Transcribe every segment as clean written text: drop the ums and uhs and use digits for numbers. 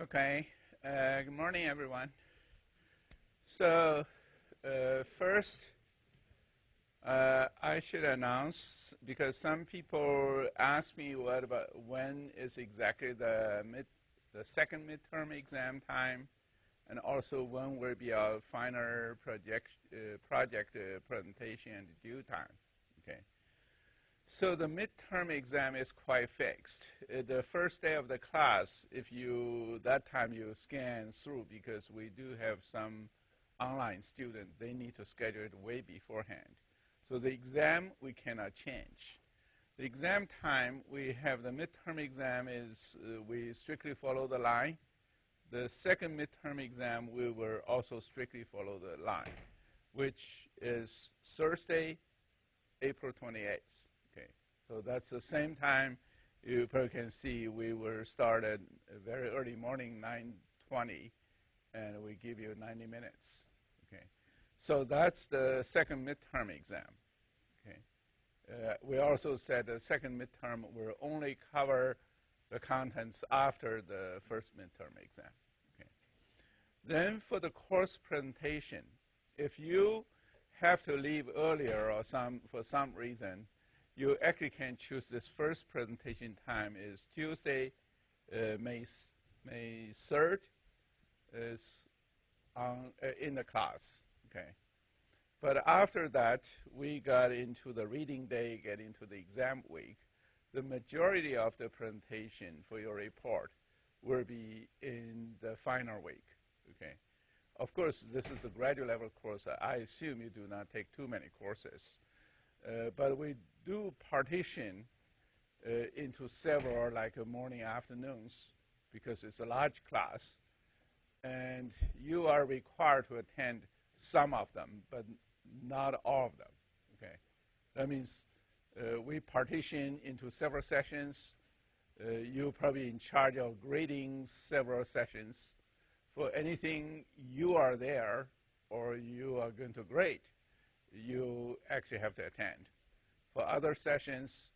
Okay. Good morning, everyone. So first, I should announce, because some people ask me when is exactly the second midterm exam time, and also when will be our final project presentation and due time. Okay. So the midterm exam is quite fixed. The first day of the class, that time you scan through, because we do have some online students, they need to schedule it way beforehand. So the exam we cannot change. The exam time, we have the midterm exam is, we strictly follow the line. The second midterm exam, we will also strictly follow the line, which is Thursday, April 28th. So that's the same time. You probably can see we were started very early morning, 9:20, and we give you 90 minutes. Okay, so that's the second midterm exam. Okay, we also said the second midterm will only cover the contents after the first midterm exam. Okay, then for the course presentation, if you have to leave earlier or for some reason, you actually can choose this first presentation time is Tuesday, May 3rd, is in the class. Okay, but after that, we got into the reading day, get into the exam week. The majority of the presentation for your report will be in the final week. Okay, of course, this is a graduate level course. I assume you do not take too many courses. But we do partition into several, like morning, afternoons, because it's a large class, and you are required to attend some of them, but not all of them. Okay, that means we partition into several sessions. You're probably in charge of grading several sessions. For anything you are there or you are going to grade, you actually have to attend. For other sessions,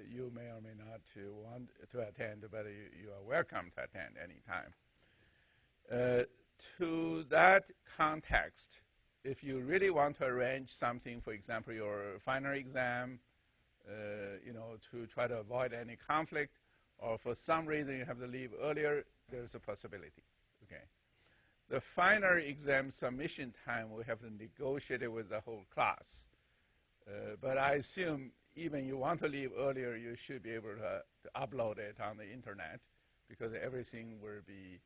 you may or may not want to attend, but you are welcome to attend anytime. To that context, if you really want to arrange something, for example, your final exam, to try to avoid any conflict, or for some reason you have to leave earlier, there's a possibility. Okay. The final exam submission time, we have to negotiate it with the whole class. But I assume even you want to leave earlier, you should be able to upload it on the internet, because everything will be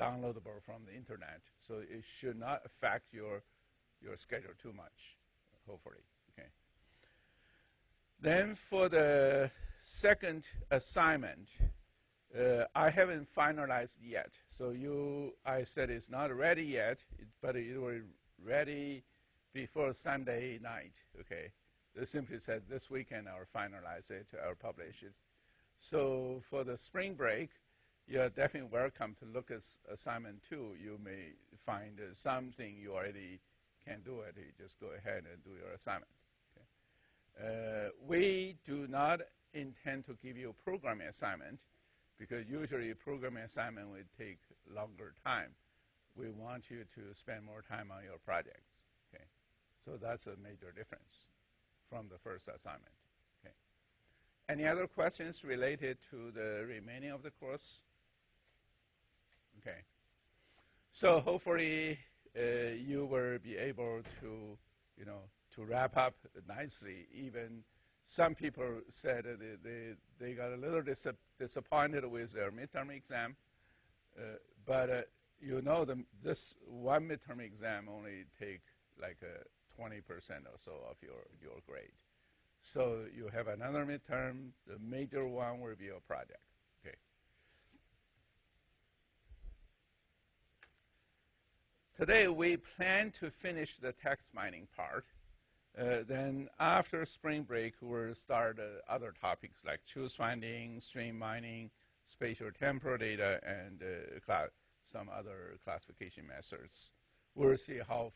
downloadable from the internet. So it should not affect your schedule too much, hopefully. Okay. Then for the second assignment, I haven't finalized yet. So I said it's not ready yet, but it will be ready before Sunday night. Okay, they simply said this weekend I'll finalize it, I'll publish it. So for the spring break, you're definitely welcome to look at assignment 2. You may find something you already can do it. You just go ahead and do your assignment. Okay. We do not intend to give you a programming assignment, because usually a programming assignment will take longer time. We want you to spend more time on your projects. Okay, so that's a major difference from the first assignment. Okay. Any other questions related to the remaining of the course? Okay. So hopefully you will be able to, to wrap up nicely. Even some people said they got a little disappointed with their midterm exam, but this one midterm exam only take like 20% or so of your grade. So you have another midterm. The major one will be your project. Okay. Today we plan to finish the text mining part. Then after spring break, we'll start other topics like choose finding, stream mining, spatial temporal data, and some other classification methods. We'll see how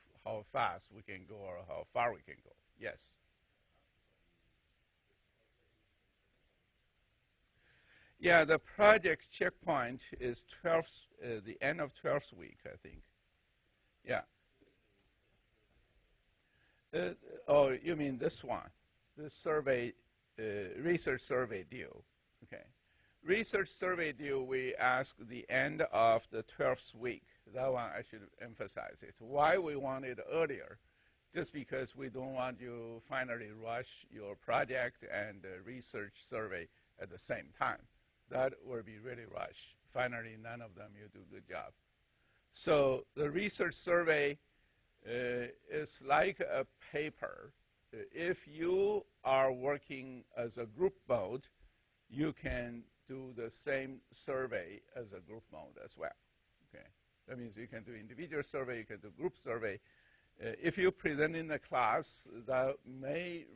fast we can go or how far we can go. Yes? Yeah, the project checkpoint is 12th, the end of 12th week, I think. Yeah. Oh, you mean this one, the survey, research survey due. Okay. Research survey due, we ask the end of the 12th week. That one I should emphasize it. Why we want it earlier? Just because we don't want you finally rush your project and research survey at the same time. That would be really rush. Finally, none of them you do a good job. So the research survey is like a paper. If you are working as a group mode, you can do the same survey as a group mode as well. Okay, that means you can do individual survey, you can do group survey. If you present in a class, that may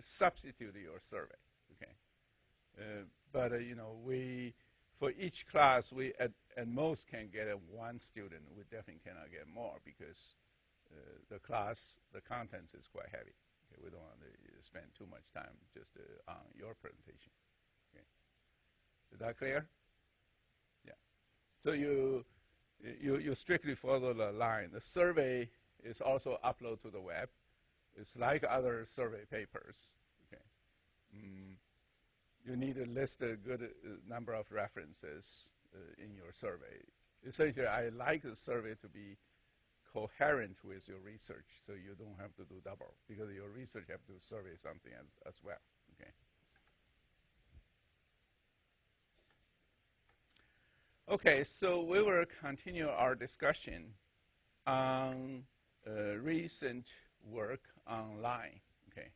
substitute your survey. Okay, but you know, we for each class we at most can get one student. We definitely cannot get more because the class, the contents is quite heavy. Okay, we don't want to spend too much time just on your presentation. Okay, is that clear? Yeah. So you strictly follow the line. The survey is also uploaded to the web. It's like other survey papers. Okay. You need to list a good number of references in your survey. Essentially, I like the survey to be coherent with your research, so you don't have to do double, because your research have to survey something as well. Okay. Okay, so we will continue our discussion on recent work on line. Okay,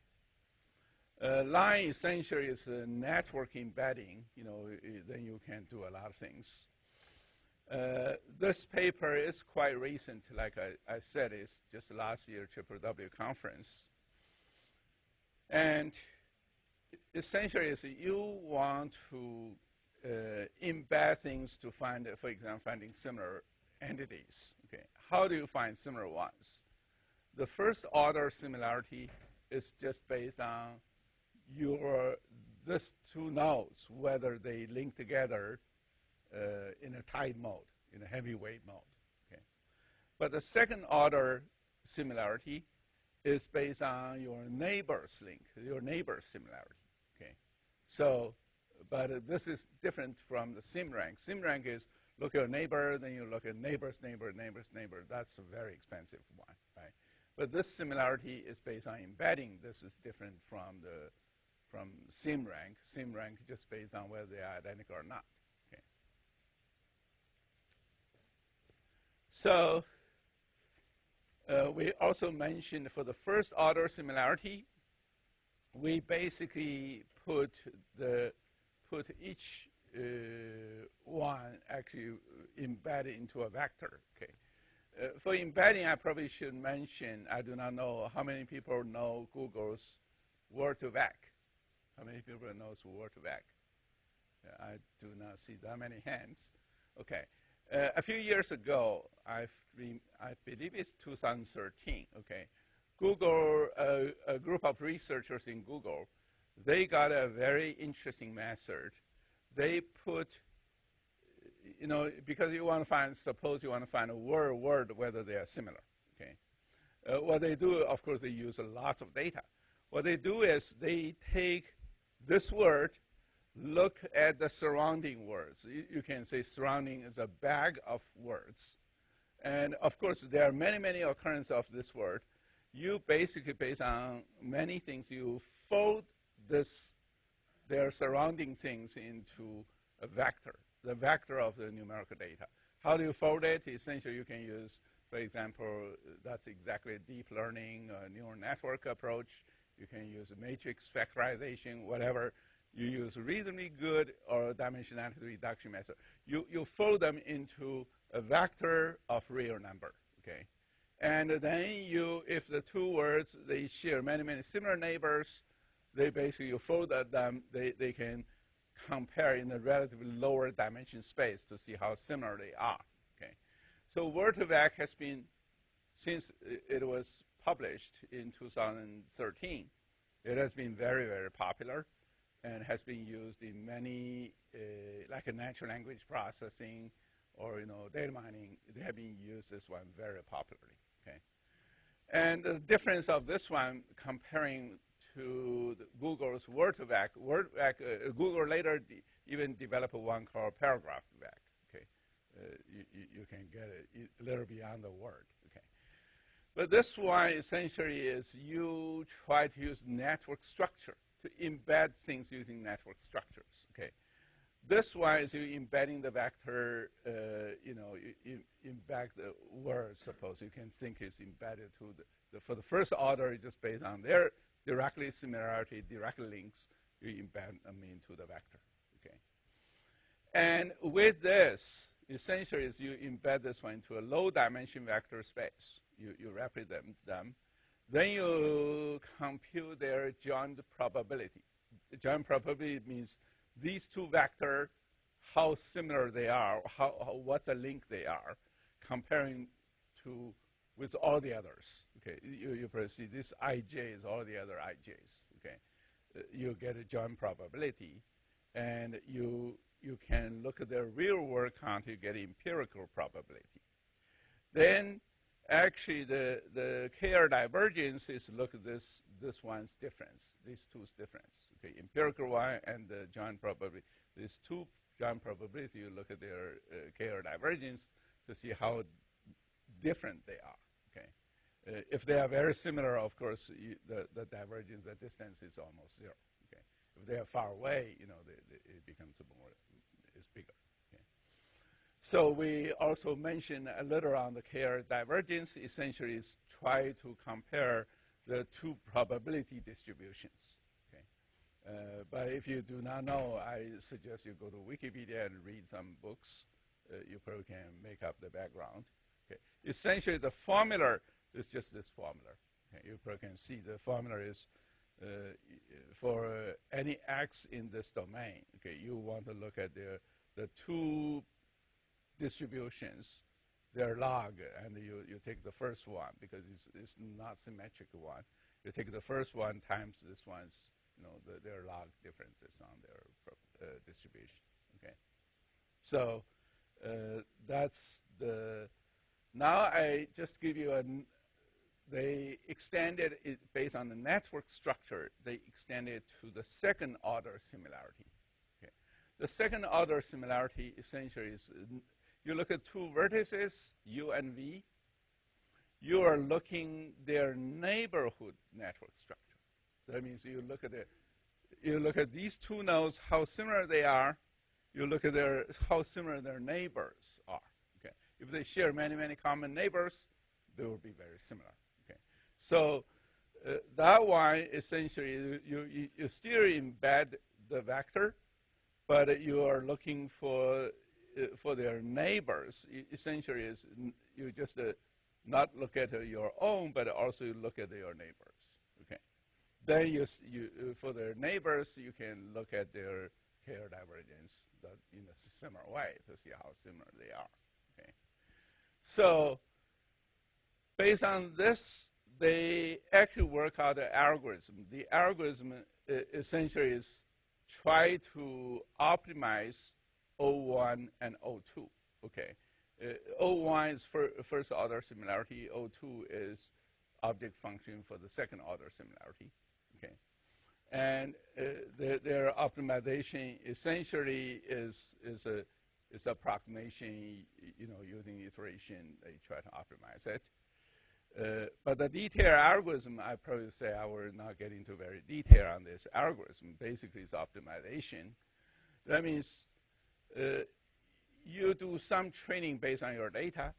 line essentially is a network embedding. You know, then you can do a lot of things. This paper is quite recent. Like I said, it's just last year W conference. And essentially, is you want to embed things to find, for example, finding similar entities. Okay, how do you find similar ones? The first order similarity is just based on these two nodes, whether they link together in a tight mode, in a heavyweight mode. Okay, but the second order similarity is based on your neighbor's link, your neighbor's similarity. Okay, so. But this is different from the sim rank. Sim rank is look at your neighbor, then you look at neighbor's neighbor, neighbor's neighbor. That's a very expensive one, right? But this similarity is based on embedding. This is different from sim rank. Sim rank just based on whether they are identical or not. Okay. So we also mentioned for the first order similarity, we basically put each one actually embedded into a vector. Okay. For embedding, I probably should mention, I do not know how many people know Google's word2vec. How many people knows word2vec? I do not see that many hands. Okay. A few years ago, I believe it's 2013. Okay. Google, a group of researchers in Google, they got a very interesting method. They put, you know, because you want to find, suppose you want to find a word, whether they are similar, okay? What they do, of course, they use lots of data. What they do is they take this word, look at the surrounding words. You can say surrounding is a bag of words. And, of course, there are many, many occurrences of this word. You basically, based on many things, you fold their surrounding things into a vector, the vector of the numerical data. How do you fold it? Essentially, you can use, for example, that's exactly deep learning, neural network approach. You can use matrix factorization, whatever. You use reasonably good or dimensionality reduction method. You fold them into a vector of real number, okay? And then if the two words, they share many, many similar neighbors, they basically, you fold them, they can compare in a relatively lower dimension space to see how similar they are, okay? So word2vec has been, since it was published in 2013, it has been very, very popular. and has been used in many, like a natural language processing or data mining. They have been used this one very popularly. Okay, and the difference of this one comparing to Google's Word2Vec, Google later even developed one called Paragraph2Vec. Okay, you can get it a little beyond the word. Okay, but this one essentially is you try to use network structure to embed things using network structures. Okay, this one is you embedding the vector. You embed the word. Suppose you can think it's embedded to for the first order, just based on their directly similarity, direct links, you embed them into the vector. Okay, and with this, essentially, is you embed this one into a low-dimension vector space. You represent them. Then you compute their joint probability. The joint probability means these two vectors, how similar they are, what the link they are, comparing to with all the others. Okay, you probably see this ij is all the other ij's. Okay, you get a joint probability, and you can look at the real world count. You get empirical probability. Then actually the KR divergence is look at this one's difference, these two's difference. Okay, empirical one and the joint probability. These two joint probability, you look at their KR divergence to see how different they are. Okay, if they are very similar, of course, the divergence, the distance is almost zero. Okay, if they are far away, it becomes it's bigger. Okay. So we also mentioned a little on the KR divergence. Essentially, is try to compare the two probability distributions. Okay, but if you do not know, I suggest you go to Wikipedia and read some books. You probably can make up the background. Okay. Essentially, the formula is just this formula. Okay. You probably can see the formula is for any x in this domain. Okay, you want to look at the two distributions, their log, and you take the first one because it's not symmetric one. You take the first one times this one's, their log differences on their distribution. Okay, so that's the. Now I just give you they extended it based on the network structure. They extended to the second order similarity. Okay. The second order similarity essentially is you look at two vertices, U and V. You are looking their neighborhood network structure. That means you look at these two nodes, how similar they are. You look at how similar their neighbors are. Okay. If they share many, many common neighbors, they will be very similar. Okay. So that one, essentially, you still embed the vector, but you are looking for their neighbors. Essentially, is you just not look at your own, but also you look at your neighbors. Okay. Then you for their neighbors, you can look at their KR divergence in a similar way to see how similar they are. Okay. So based on this, they actually work out an algorithm. The algorithm essentially is try to optimize O1 and O2. Okay. O1 is first order similarity. O2 is object function for the second order similarity. Okay. And their optimization essentially is approximation, using iteration. They try to optimize it. But the detailed algorithm, I probably say I will not get into very detail on this algorithm. Basically, it's optimization. That means you do some training based on your data,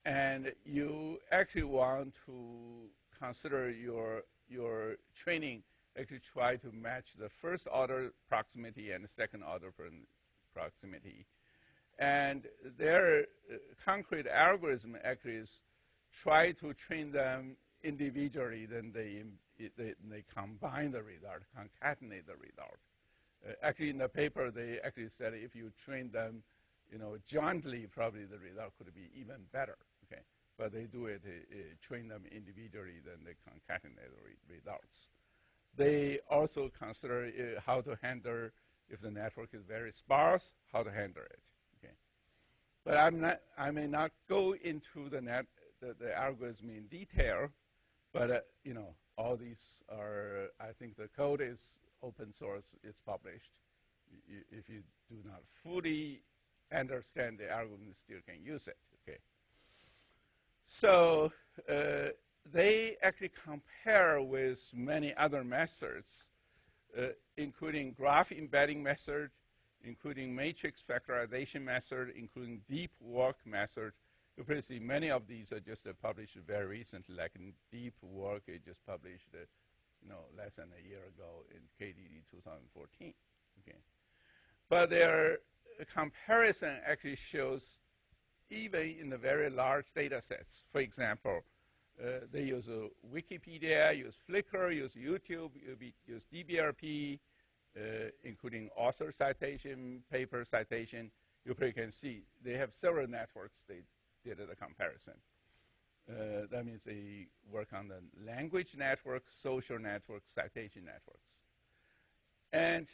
and you actually want to consider your training actually try to match the first order proximity and the second order proximity. And their concrete algorithm actually is try to train them individually, then they combine the result, concatenate the result. Actually, in the paper, they actually said if you train them, jointly, probably the result could be even better. Okay, but they do it, train them individually, then they concatenate the results. they also consider how to handle if the network is very sparse, how to handle it. Okay, but I may not go into the algorithm in detail. But all these are. I think the code is open source. It's published. If you do not fully understand the algorithm, you still can use it. Okay. So they actually compare with many other methods, including graph embedding method, including matrix factorization method, including deep work method. You probably see many of these are just published very recently, like in deep work, it just published less than a year ago in KDD 2014. Okay. But their comparison actually shows even in the very large data sets. For example, they use Wikipedia, use Flickr, use YouTube, use DBRP, including author citation, paper citation. You probably can see they have several networks they did a comparison. That means they work on the language network, social network, citation networks. And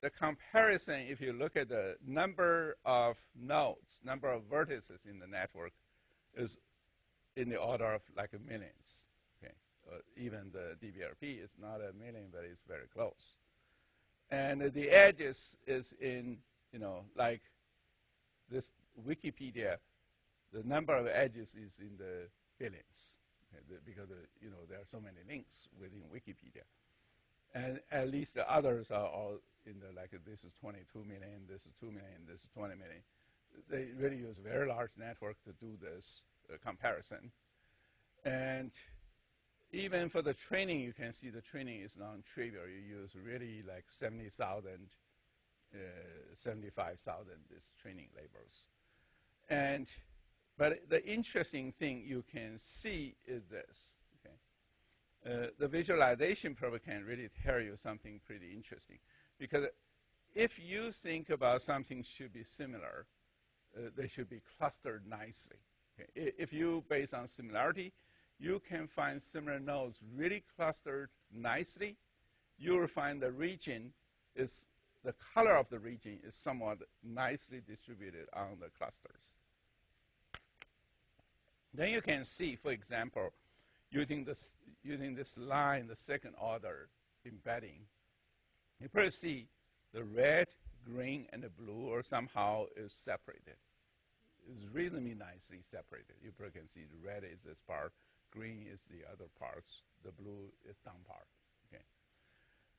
the comparison, if you look at the number of nodes, number of vertices in the network, is in the order of like millions. Okay, even the DBRP is not a million, but it's very close. And the edges is in like this Wikipedia. The number of edges is in the billions, okay, because there are so many links within Wikipedia. And at least the others are all in the, like, this is 22 million, this is 2 million, this is 20 million. They really use a very large network to do this comparison. And even for the training, you can see the training is non-trivial. You use really like 70,000, 75,000 these training labels. But the interesting thing you can see is this. Okay? The visualization probably can really tell you something pretty interesting. Because if you think about something should be similar, they should be clustered nicely. Okay? If you, based on similarity, you can find similar nodes really clustered nicely. You will find the region is, the color of the region is somewhat nicely distributed on the clusters. Then you can see, for example, using this line, the second order embedding, you probably see the red, green, and the blue or somehow is separated. It's reasonably nicely separated. You probably can see the red is this part, green is the other parts, the blue is down part. Okay.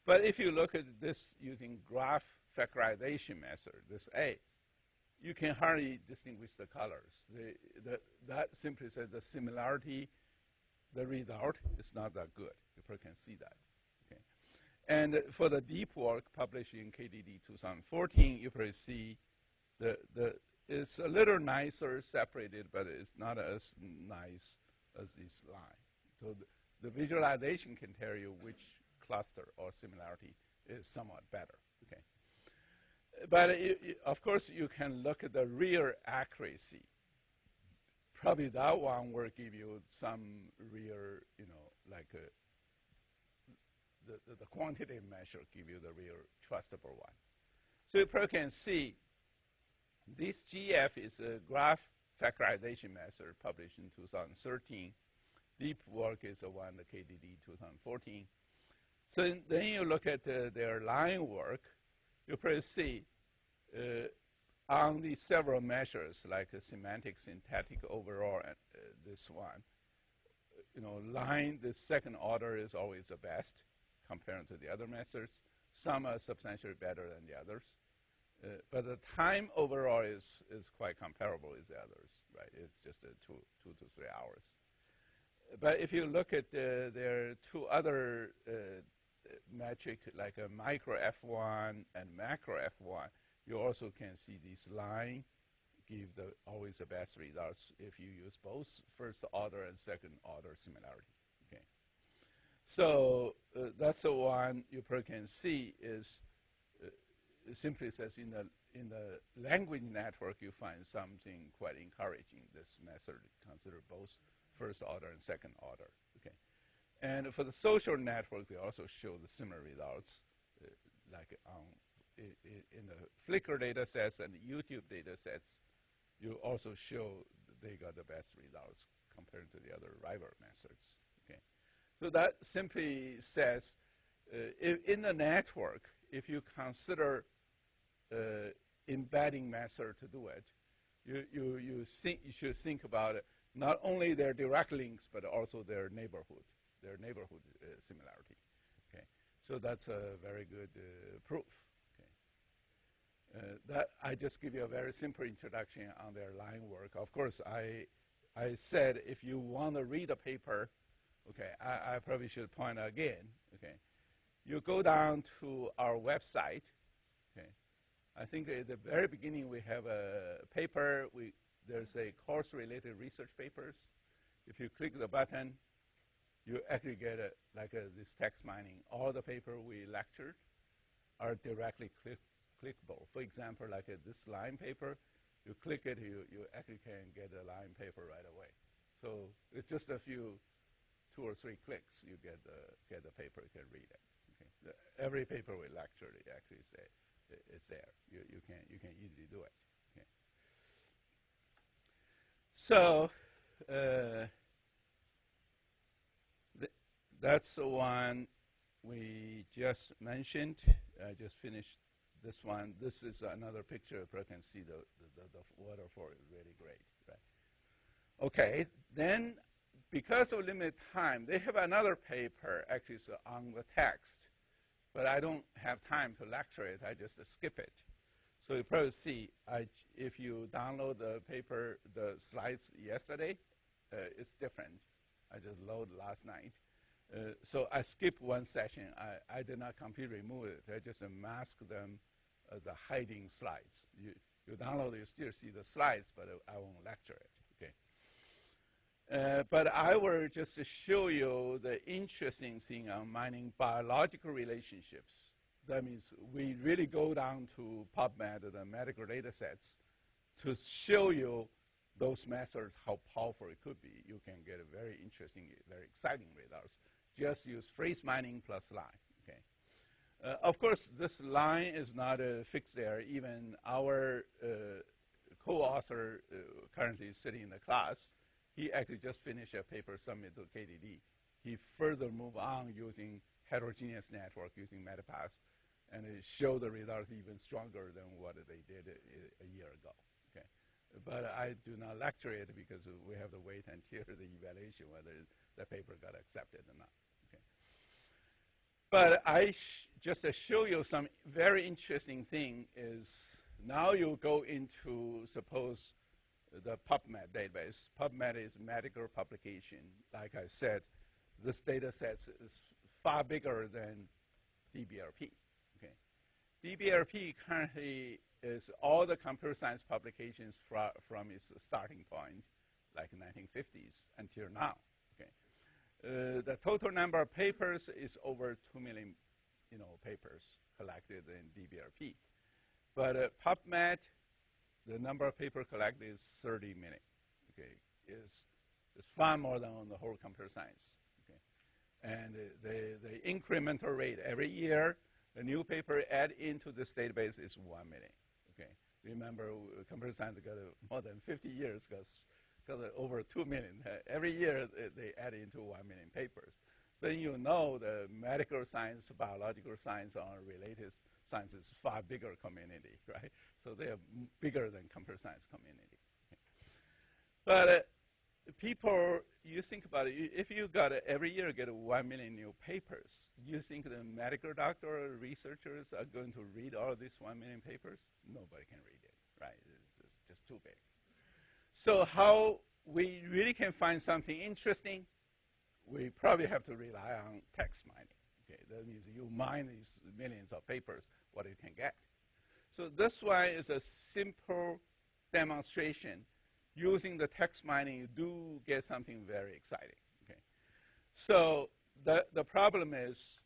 But if you look at this using graph factorization method, this A, you can hardly distinguish the colors. That simply says the similarity, the result is not that good. You probably can see that. Okay. And for the deep work published in KDD 2014, you probably see it's a little nicer separated, but it's not as nice as this line. So the visualization can tell you which cluster or similarity is somewhat better. Okay. But of course, you can look at the real accuracy. Probably that one will give you some real, like the quantitative measure give you the real trustable one. So you probably can see this GF is a graph factorization method published in 2013. Deep work is the one, the KDD 2014. So then you look at their line work, you probably see on these several measures, like semantic, syntactic, overall, and this one, line, the second order is always the best compared to the other methods. Some are substantially better than the others. But the time overall is quite comparable with the others, right? It's just 2 to 3 hours. But if you look at their two other metric, like a micro F1 and macro F1, you also can see this line give always the best results if you use both first order and second order similarity. Okay. So that's the one you probably can see is it simply says in the language network you find something quite encouraging. This method consider both first order and second order. Okay. And for the social network, they also show the similar results, like in the Flickr data sets and the YouTube data sets, you also show they got the best results compared to the other rival methods. Okay, so that simply says, in the network, if you consider embedding method to do it, you should think about it, not only their direct links, but also their neighborhood similarity. Okay, so that's a very good proof. Okay, that I just give you a very simple introduction on their line work. Of course, I said if you want to read a paper, okay, I probably should point out again. Okay, you go down to our website. Okay, I think at the very beginning we have a paper. There's a course-related research papers. If you click the button, you actually get this text mining. All the paper we lectured are directly clickable. For example, like this line paper, you click it, you actually can get a line paper right away. So it's just a few, 2 or 3 clicks, you get the paper, you can read it. Okay. Every paper we lectured, it actually it's there. You can easily do it. Okay. So that's the one we just mentioned. I just finished this one. This is another picture. You can see the waterfall is really great. Right? Okay, then because of limited time, they have another paper actually on the text, but I don't have time to lecture it. I just skip it. So you probably see, if you download the paper, the slides yesterday, it's different. I just loaded last night. So I skipped one session. I did not completely remove it. I just masked them as a hiding slides. You download it, you still see the slides, but I won't lecture it. Okay. But I will just show you the interesting thing on mining biological relationships. That means we really go down to PubMed, the medical data sets, to show you those methods, how powerful it could be. You can get a very interesting, very exciting results. Just use phrase mining plus line. Okay. Of course, this line is not fixed there. Even our co-author currently sitting in the class, he actually just finished a paper submitted to KDD. He further moved on using heterogeneous network, using MetaPath, and it showed the results even stronger than what they did a year ago. Okay. But I do not lecture it because we have to wait until the evaluation whether the paper got accepted or not. Okay. But I just to show you some very interesting thing is now you go into, suppose, the PubMed database. PubMed is medical publication. Like I said, this data set is far bigger than DBRP. Okay. DBRP currently is all the computer science publications from its starting point, like 1950s until now. Okay. The total number of papers is over 2 million, papers collected in DBRP. But PubMed, the number of paper collected is 30 million. Okay, is far more than on the whole computer science. Okay, and the incremental rate every year, the new paper add into this database is 1 million. Okay, remember computer science got more than 50 years because over 2 million every year they add into 1 million papers. Then you know the medical science, biological science, or related science is far bigger community, right? So they are bigger than computer science community. Okay. But people, you think about it, if you got every year get 1 million new papers, you think the medical doctor or researchers are going to read all these 1 million papers? Nobody can read it, right? It's just too big. So how we really can find something interesting, we probably have to rely on text mining. Okay, that means you mine these millions of papers, what you can get. So this one is a simple demonstration. Using the text mining, you do get something very exciting. Okay, so the problem is,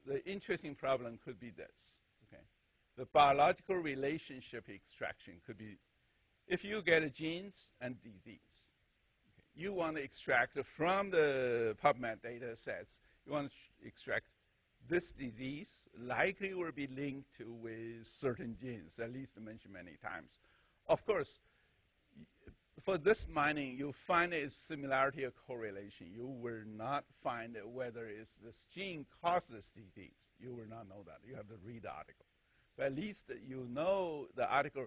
the interesting problem could be this. Okay, the biological relationship extraction could be, if you get genes and disease, okay, you want to extract from the PubMed data sets, you want to extract this disease likely will be linked to with certain genes, at least mentioned many times. Of course, for this mining, you find a similarity or correlation. You will not find whether it's this gene caused this disease. You will not know that. You have to read the article. But at least you know the article.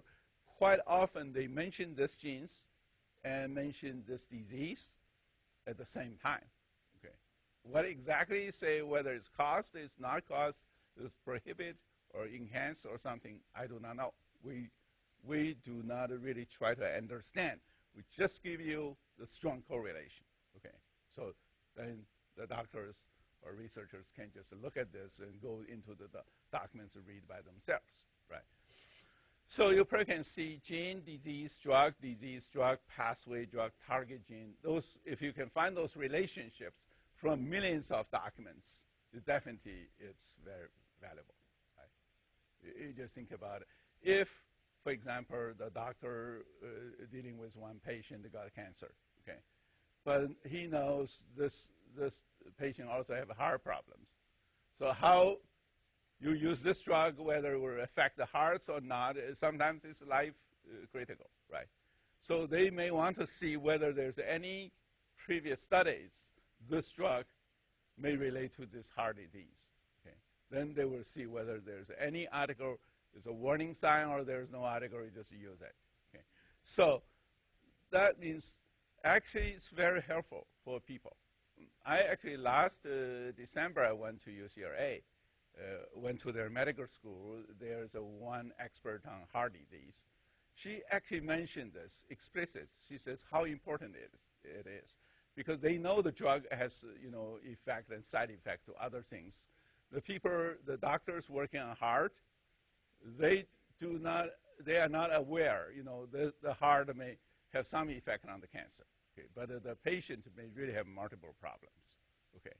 Quite often they mention this genes and mention this disease at the same time. Okay. What exactly you say, whether it's caused, it's not caused, it's prohibited or enhanced or something, I do not know. We do not really try to understand. We just give you the strong correlation. Okay. So then the doctors or researchers can just look at this and go into the documents and read by themselves, right? So you probably can see gene, disease, drug, pathway, drug, target gene. Those, if you can find those relationships from millions of documents, it definitely it's very valuable. Right? You just think about it. If, for example, the doctor dealing with one patient that got cancer, okay, but he knows this patient also have heart problems. So how you use this drug, whether it will affect the hearts or not, sometimes it's life critical, right? So they may want to see whether there's any previous studies this drug may relate to this heart disease. Okay? Then they will see whether there's any article, there's a warning sign, or there's no article, you just use it. Okay? So that means actually it's very helpful for people. I actually last December I went to UCLA. Went to their medical school. There's one expert on heart disease. She actually mentioned this explicitly. She says how important it is because they know the drug has effect and side effect to other things. The doctors working on heart, they are not aware. The heart may have some effect on the cancer, okay, but the patient may really have multiple problems. Okay.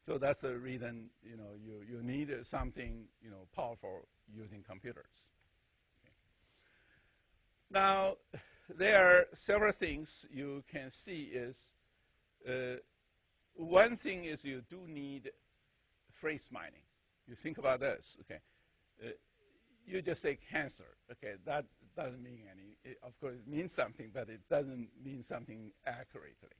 So that's the reason you need something powerful using computers. Okay. Now there are several things you can see. One thing is you do need phrase mining. You think about this. Okay, you just say cancer. Okay, that doesn't mean any. Of course, it means something, but it doesn't mean something accurately.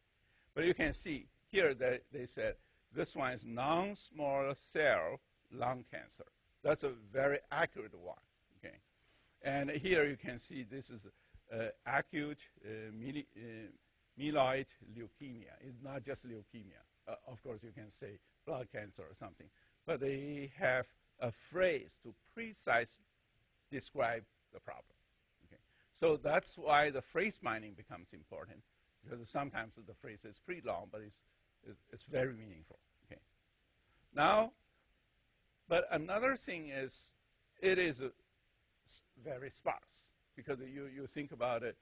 But you can see here that they said. This one is non-small cell lung cancer. That's a very accurate one, okay? And here you can see this is acute myeloid leukemia. It's not just leukemia. Of course, you can say blood cancer or something. But they have a phrase to precisely describe the problem, okay? So that's why the phrase mining becomes important, because sometimes the phrase is pretty long, but it's very meaningful. Okay. Now, but another thing is, it is very sparse because you think about it.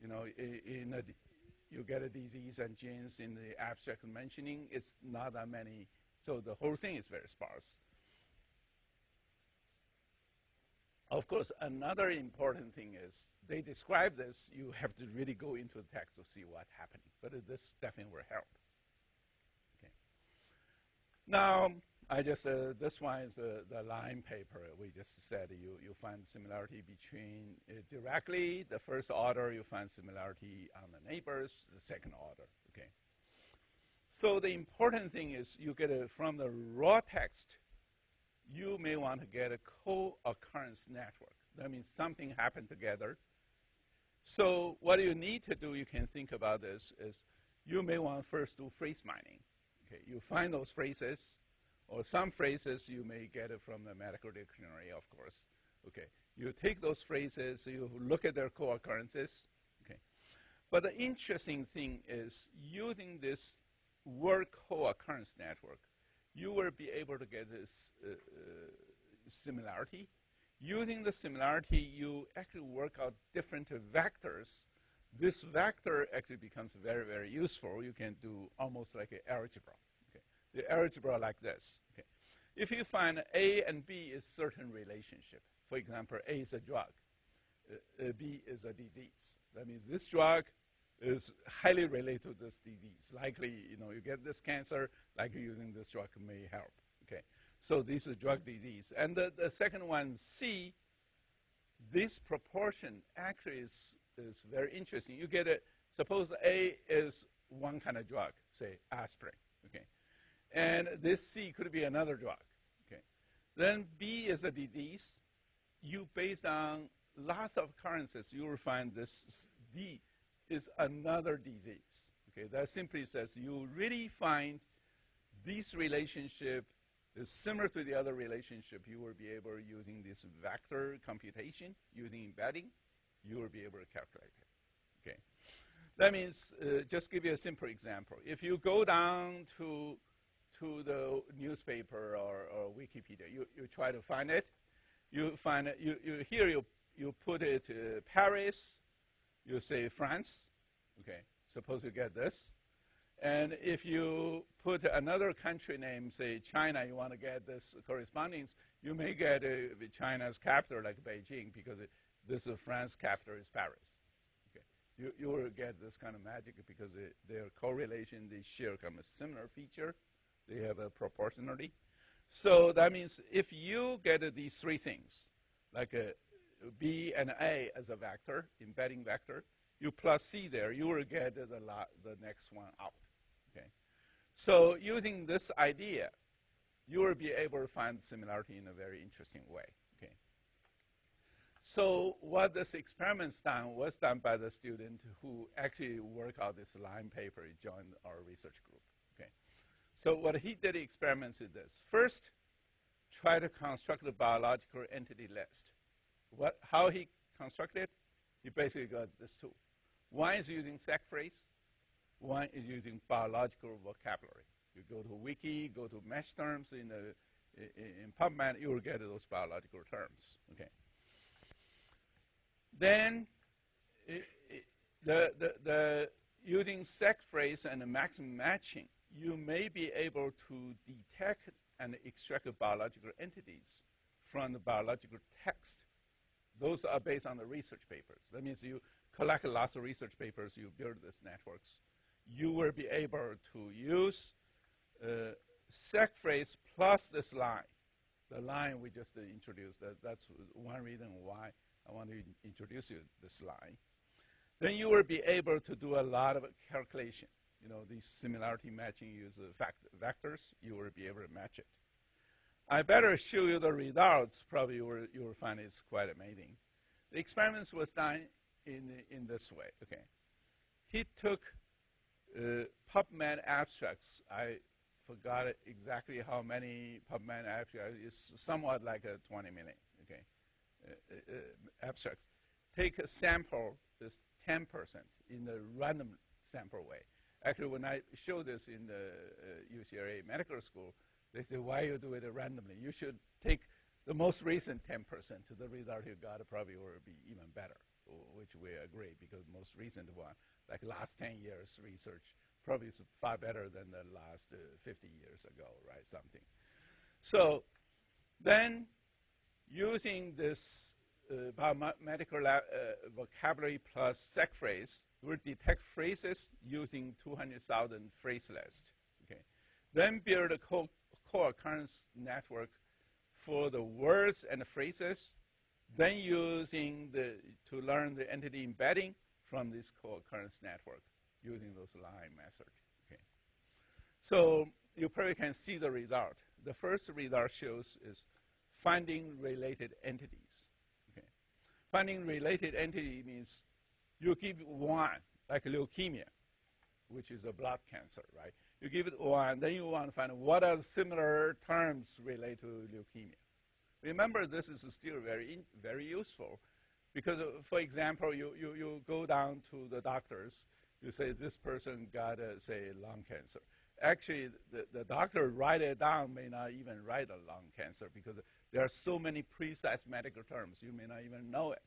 You get a disease and genes in the abstract mentioning. It's not that many, so the whole thing is very sparse. Of course, another important thing is they describe this. You have to really go into the text to see what's happening, but this definitely will help. Now, I just, this one is the line paper. We just said you find similarity between directly, the first order, you find similarity on the neighbors, the second order, okay? So the important thing is you get from the raw text, you may want to get a co-occurrence network. That means something happened together. So what you need to do, you can think about this, is you may want to first do phrase mining. Okay, you find those phrases, or some phrases you may get it from the medical dictionary, of course. Okay, you take those phrases, you look at their co-occurrences. Okay, but the interesting thing is using this word co-occurrence network, you will be able to get this similarity. Using the similarity, you actually work out different vectors. This vector actually becomes very, very useful. You can do almost like an algebra. Okay? The algebra like this. Okay? If you find A and B is certain relationship, for example, A is a drug, B is a disease. That means this drug is highly related to this disease. Likely, you get this cancer, likely using this drug may help. Okay, so this is drug disease. And the second one, C, this proportion actually is very interesting. You get it, suppose A is one kind of drug, say aspirin, okay? And this C could be another drug, okay? Then B is a disease. You, based on lots of occurrences, you will find this D is another disease, okay? That simply says you really find this relationship is similar to the other relationship. You will be able, using this vector computation, using embedding, you will be able to calculate it, okay? That means, just give you a simple example. If you go down to the newspaper or Wikipedia, you try to find it. You find it, you put it Paris, you say France, okay? Suppose you get this. And if you put another country name, say China, you want to get this correspondence, you may get China's capital like Beijing, because this is France capital is Paris. Okay, you will get this kind of magic because their correlation, they share kind of similar feature. They have a proportionality. So that means if you get these three things, like a B and A as a vector, embedding vector, you plus C there, you will get the next one out. Okay, so using this idea, you will be able to find similarity in a very interesting way. Okay, so what this experiment's done was done by the student who actually worked out this line paper. He joined our research group. Okay, so what he did experiments is this: first, try to construct the biological entity list. How he constructed? He basically got this two. One is using seq phrase. One is using biological vocabulary. You go to Wiki, go to mesh terms in PubMed, you will get those biological terms. Okay. Then the using seq phrase and the maximum matching, you may be able to detect and extract biological entities from the biological text. Those are based on the research papers. That means you collect lots of research papers, you build these networks. You will be able to use seq phrase plus this line. The line we just introduced, that's one reason why I want to introduce you this line. Then you will be able to do a lot of calculation. These similarity matching use vectors, you will be able to match it. I better show you the results. Probably you will find it's quite amazing. The experiments was done in this way. Okay, he took PubMed abstracts. I forgot exactly how many PubMed abstracts. It's somewhat like 20 million. Okay, abstracts. Take a sample, this 10% in the random sample way. Actually, when I show this in the UCLA Medical School, they say, why you do it randomly? You should take the most recent 10%. The result you got probably will be even better, which we agree, because most recent one, like last 10 years research, probably is far better than the last 50 years ago, right, something. So then using this biomedical vocabulary plus seq phrase, we'll detect phrases using 200,000 phrase list. Okay. Then build a co-occurrence network for the words and the phrases, then using to learn the entity embedding from this co-occurrence network using those line method. Okay. So you probably can see the result. The first result shows is finding related entities. Okay. Finding related entity means you give one, like leukemia, which is a blood cancer, right? You give it one, then you want to find what are similar terms related to leukemia. Remember, this is still very useful because, for example, you go down to the doctors, you say this person got, say, lung cancer. Actually, the doctor write it down may not even write a lung cancer because there are so many precise medical terms, you may not even know it.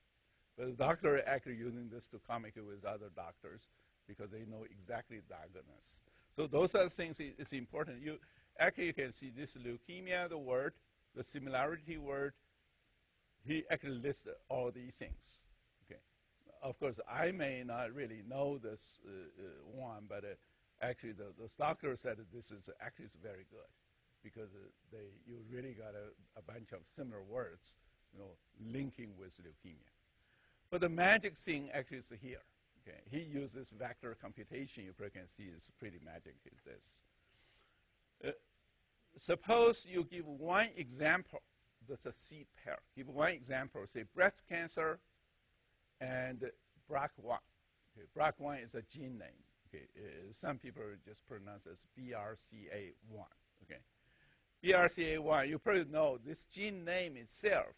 But the doctor actually using this to communicate with other doctors because they know exactly the diagnosis. So those are the things it's important. You can see this leukemia, the word, the similarity word. He actually listed all these things. Okay, of course, I may not really know this one, but actually those doctors said that this is actually is very good because you really got a bunch of similar words, linking with leukemia. But the magic thing actually is here. Okay, he uses vector computation. You probably can see it's pretty magic. Is this? Suppose you give one example. That's a seed pair. Give one example. Say breast cancer and BRCA1. Okay, BRCA1 is a gene name. Okay, some people just pronounce it as BRCA1. Okay, BRCA1. You probably know this gene name itself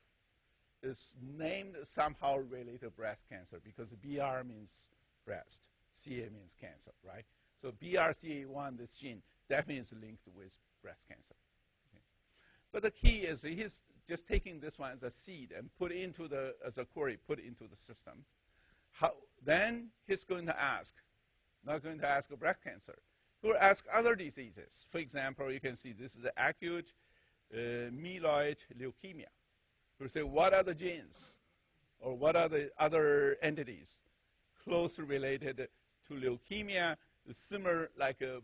is named somehow related to breast cancer because BR means breast, CA means cancer, right? So BRCA1, this gene, definitely is linked with breast cancer. Okay. But the key is he's just taking this one as a seed and put into as a query, put into the system. Then he's going to ask, not going to ask breast cancer. He will ask other diseases. For example, you can see this is the acute myeloid leukemia. He will say, what are the genes or what are the other entities closely related to leukemia, similar like a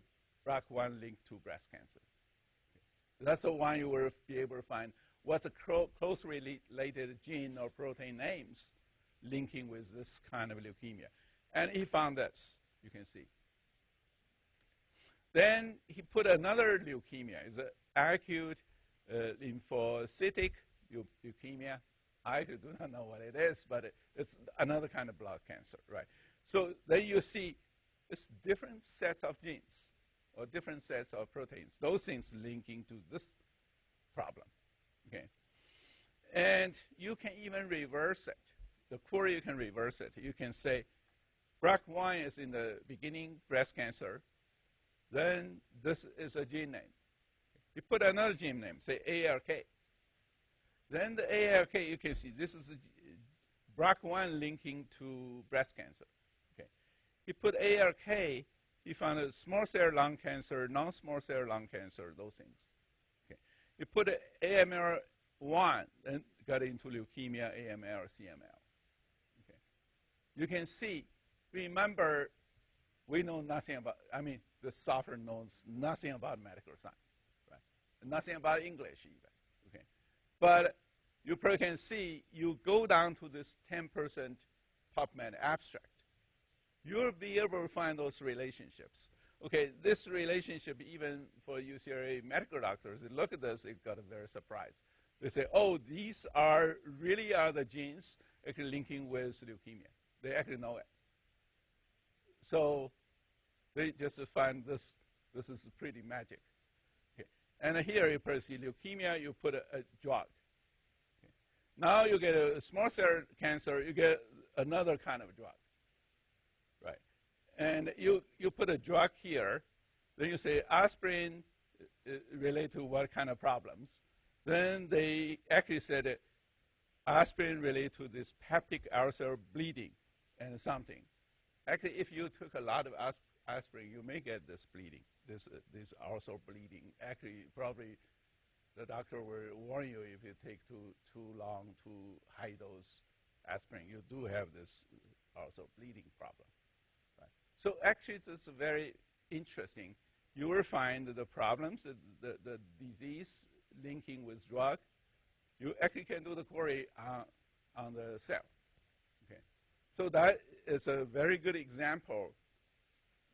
BRCA1 linked to breast cancer. Okay. That's the one you will be able to find what's a closely related gene or protein names linking with this kind of leukemia. And he found this, you can see. Then he put another leukemia. It's an acute lymphocytic leukemia. I do not know what it is, but it's another kind of blood cancer, right? So then you see it's different sets of genes or different sets of proteins, those things linking to this problem, okay? And you can even reverse it. The query, you can reverse it. You can say BRCA1 is in the beginning breast cancer, then this is a gene name. You put another gene name, say ALK. Then the ALK, you can see this is a BRCA1 linking to breast cancer. Okay. He put ALK, he found a small cell lung cancer, non-small cell lung cancer, those things. Okay. He put AML1 and got into leukemia, AML, CML. Okay. You can see, remember, we know nothing about, the software knows nothing about medical science, right? Nothing about English even. Okay. But you probably can see, you go down to this 10% PubMed abstract, you'll be able to find those relationships. Okay, this relationship, even for UCLA medical doctors, they look at this, they got a very surprised. They say, oh, these really are the genes actually linking with leukemia. They actually know it. So they just find this is pretty magic. Okay. And here you probably see leukemia, you put a drug. Okay. Now you get a small cell cancer, you get another kind of drug. Right. And you put a drug here, then you say aspirin relate to what kind of problems. Then they actually said aspirin relate to this peptic ulcer bleeding and something. Actually, if you took a lot of aspirin, you may get this bleeding, this ulcer bleeding. Actually, probably the doctor will warn you if you take too long to high dose aspirin, you do have this ulcer bleeding problem. Right? So actually, it's very interesting. You will find the problems, the disease linking with drug. You actually can do the query on the cell. Okay. So that is a very good example.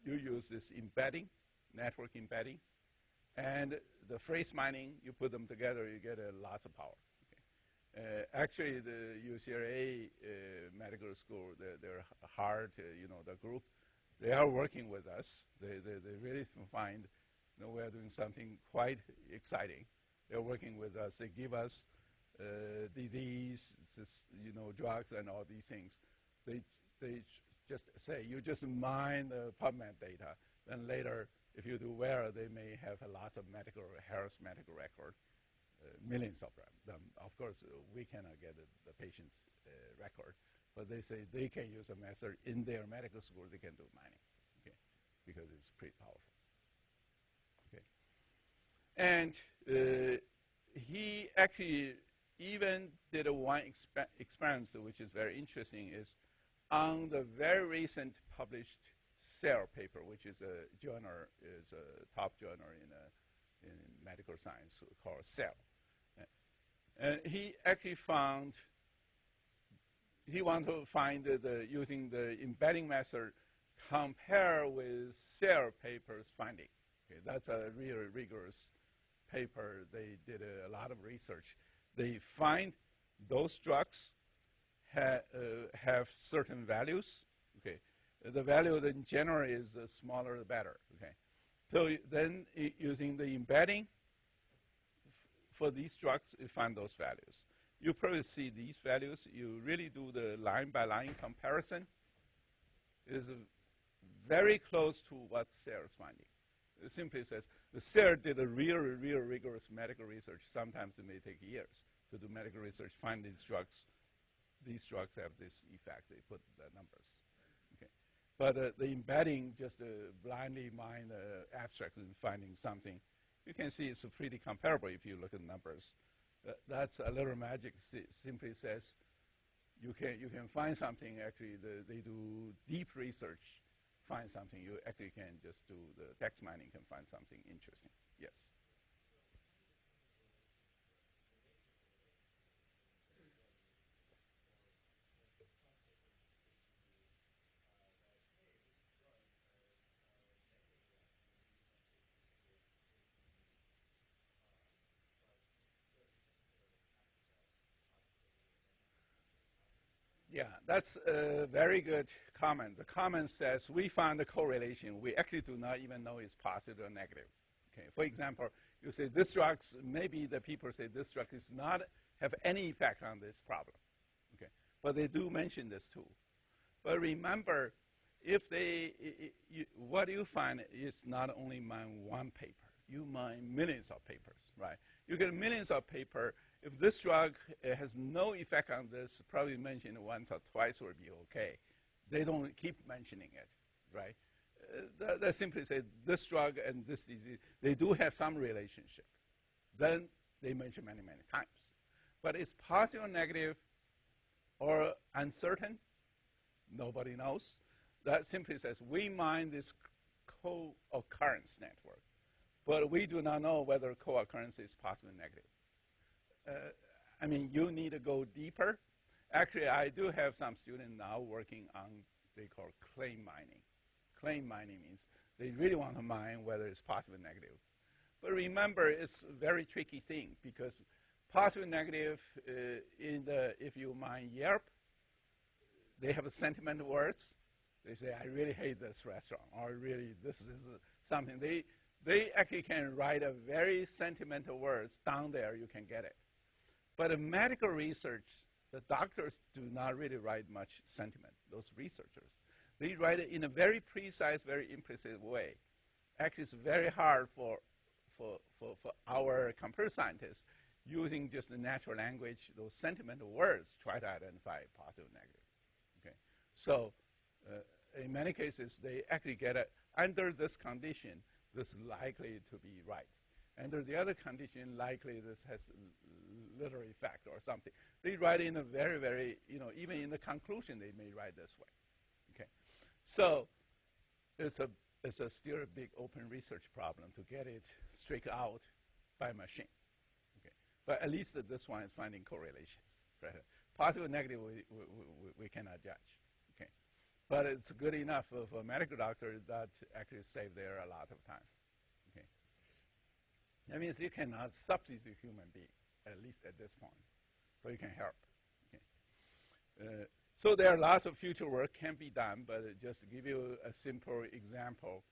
You use this embedding, network embedding, and the phrase mining, you put them together, you get lots of power. Okay. Actually, the UCLA medical school, their HEART, the group, they are working with us. They really find we are doing something quite exciting. They're working with us. They give us disease, drugs and all these things. They just say, you just mine the PubMed data. Then later, if you do well, they may have lots of health medical record, millions of them. Of course, we cannot get the patient's record, but they say they can use a method in their medical school. They can do mining, okay, because it's pretty powerful. Okay, and he actually even did one experiment, which is very interesting. Is on the very recent published Cell paper, which is a journal, is a top journal in medical science called Cell. And he actually found, he wanted to find using the embedding method, compare with Cell paper's finding. Okay, that's a really rigorous paper. They did a lot of research. They find those drugs have certain values. Okay, the value in general is the smaller the better. Okay, so then using the embedding for these drugs, you find those values. You probably see these values. You really do the line by line comparison. It is very close to what Cell is finding. It simply says the Cell did a real rigorous medical research. Sometimes it may take years to do medical research, find these drugs. These drugs have this effect. They put the numbers. Okay, but the embedding just blindly mine abstracts and finding something. You can see it's pretty comparable if you look at numbers. That's a little magic. Simply says you can find something. Actually, they do deep research, find something. You actually can just do the text mining, can find something interesting. Yes. Yeah, that's a very good comment. The comment says we found the correlation. We actually do not even know it's positive or negative. Okay, for example, you say this drug, maybe the people say this drug does not have any effect on this problem. Okay, but they do mention this too. But remember, if what you find is not only mine one paper. You mine millions of papers, right? You get millions of papers. If this drug has no effect on this, probably mention it once or twice would be okay. They don't keep mentioning it, right? They simply say this drug and this disease, they do have some relationship. Then they mention many times. But it's positive or negative or uncertain, nobody knows. That simply says we mine this co-occurrence network, but we do not know whether co-occurrence is positive or negative. I mean, you need to go deeper. Actually, I do have some students now working on they call claim mining. Claim mining means they really want to mine whether it's positive or negative. But remember, it's a very tricky thing because positive and negative, if you mine Yelp, they have sentimental words. They say, I really hate this restaurant, or really this is something. They actually can write a very sentimental words down there, you can get it. But in medical research, the doctors do not really write much sentiment, those researchers. They write it in a very precise, very implicit way. Actually, it's very hard for our computer scientists using just the natural language, those sentimental words, try to identify positive and negative. Okay? So in many cases, they actually get it under this condition, this is likely to be right. Under the other condition, likely this has little effect or something. They write in a very, even in the conclusion, they may write this way. Okay, so it's still a big open research problem to get it straight out by machine. Okay, but at least this one is finding correlations. Right? Positive and negative, we cannot judge. Okay, but it's good enough for a medical doctor that actually save there a lot of time. Okay, that means you cannot substitute human being, at least at this point, but you can help. Okay. So there are lots of future work can be done, but just to give you a simple example,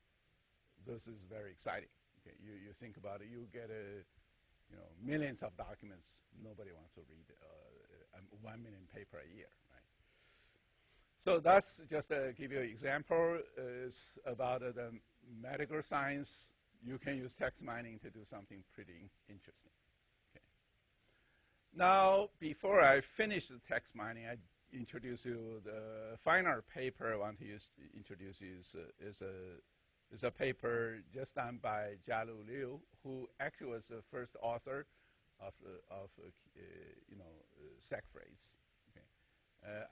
this is very exciting. Okay, you think about it, you get millions of documents. Nobody wants to read 1 million paper a year, right? So that's just to give you an example. Is about the medical science. You can use text mining to do something pretty interesting. Okay. Now, before I finish the text mining, I introduce you the final paper I want to introduce you is a paper just done by Jialu Liu, who actually was the first author of seq phrase. Okay.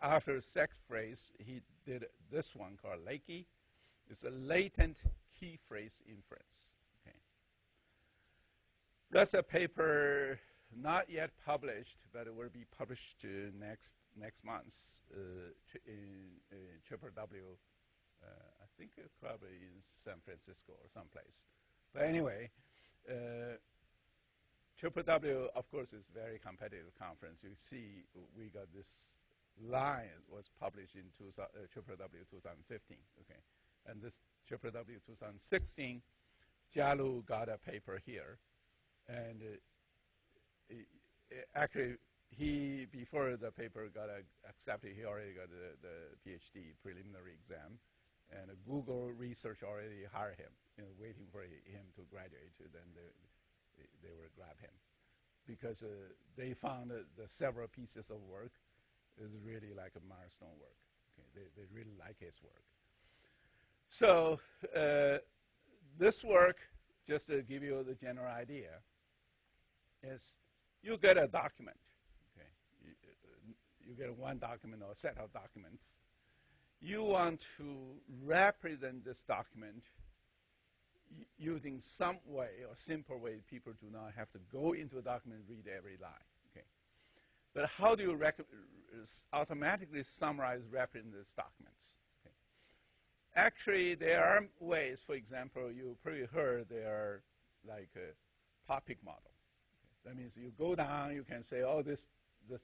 After sex phrase, he did this one called Lakey. It's a latent key phrase inference. Okay. That's a paper not yet published, but it will be published next month in Triple W. I think it's probably in San Francisco or someplace. But anyway, Triple W, of course, is a very competitive conference. You see, we got this line was published in Triple W 2015. Okay, and this Triple W 2016, Jialu got a paper here, and actually, before the paper got accepted, he already got the PhD preliminary exam, and Google Research already hired him, waiting for him to graduate. Then they will grab him because they found the several pieces of work is really like a milestone work. Okay, they really like his work. So this work, just to give you the general idea, is you get a document. Okay, you get one document or a set of documents. You want to represent this document using some way or simple way people do not have to go into a document and read every line. Okay, but how do you automatically summarize, represent these documents? Okay. Actually, there are ways. For example, you probably heard there are like a topic model. Okay. That means you go down, you can say, oh, this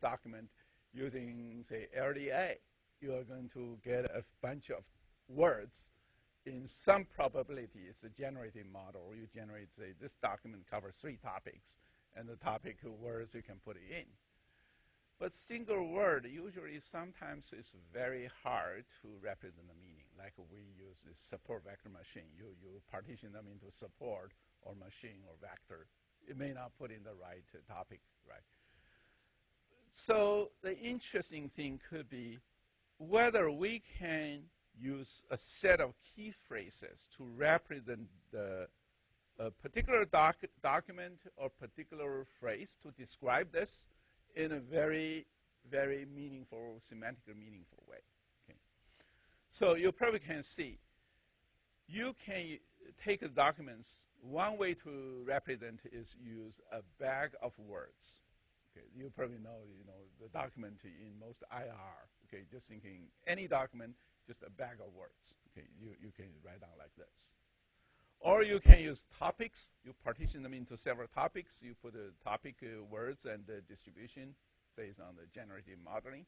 document using, say, LDA. You are going to get a bunch of words in some probability. It's a generative model. You generate, say, this document covers 3 topics, and the topic words you can put it in. But single word usually sometimes is very hard to represent the meaning. Like we use this support vector machine. You partition them into support or machine or vector. It may not put in the right topic, right? So the interesting thing could be whether we can use a set of key phrases to represent a particular document or particular phrase to describe this in a very, very meaningful, semantically meaningful way. Okay. So you probably can see, you can take the documents. One way to represent is use a bag of words. Okay. You probably know, the document in most IR. Okay, just thinking any document, just a bag of words. Okay, you can write down like this. Or you can use topics. You partition them into several topics. You put the topic words and the distribution based on the generative modeling.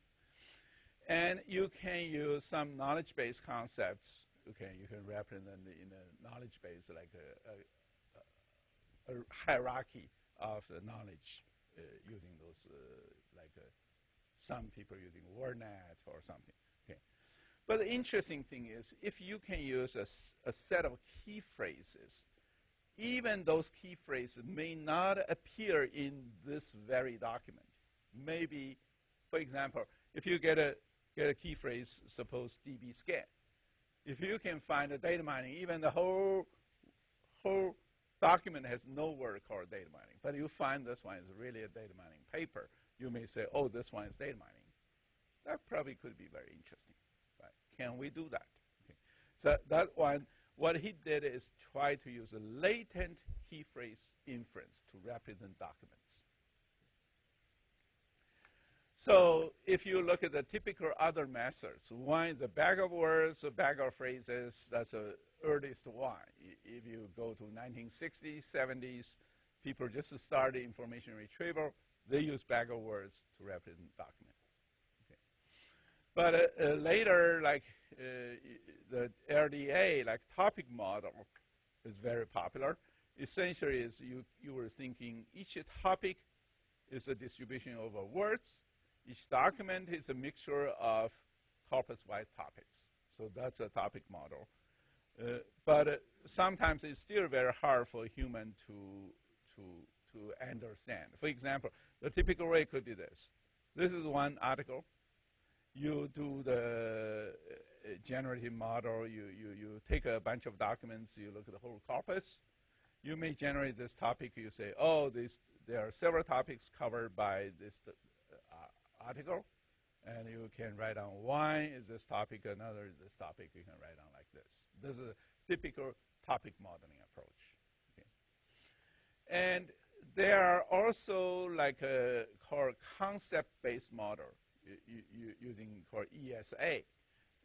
And you can use some knowledge-based concepts. Okay, you can represent them in a knowledge base, like a hierarchy of the knowledge using those, some people using WordNet or something. Okay. But the interesting thing is, if you can use a set of key phrases, even those key phrases may not appear in this very document. Maybe, for example, if you get a key phrase, suppose DB scan, if you can find a data mining, even the whole document has no word called data mining, but you find this one is really a data mining paper, you may say, oh, this one is data mining. That probably could be very interesting. Right? Can we do that? Okay. So that one, what he did is try to use a latent key phrase inference to represent documents. So if you look at the typical other methods, one is a bag of words, a bag of phrases. That's the earliest one. If you go to 1960s, 70s, people just started information retrieval. They use bag of words to represent documents. Okay. But later, like the LDA, like topic model, is very popular. Essentially, is you were thinking each topic is a distribution over words. Each document is a mixture of corpus-wide topics. So that's a topic model. But sometimes it's still very hard for a human to understand. For example, the typical way could be this. This is one article. You do the generative model. You take a bunch of documents. You look at the whole corpus. You may generate this topic. You say, oh, there are several topics covered by this article. And you can write down one is this topic, another is this topic. You can write down like this. This is a typical topic modeling approach. Okay. And there are also like a called concept-based model using called ESA.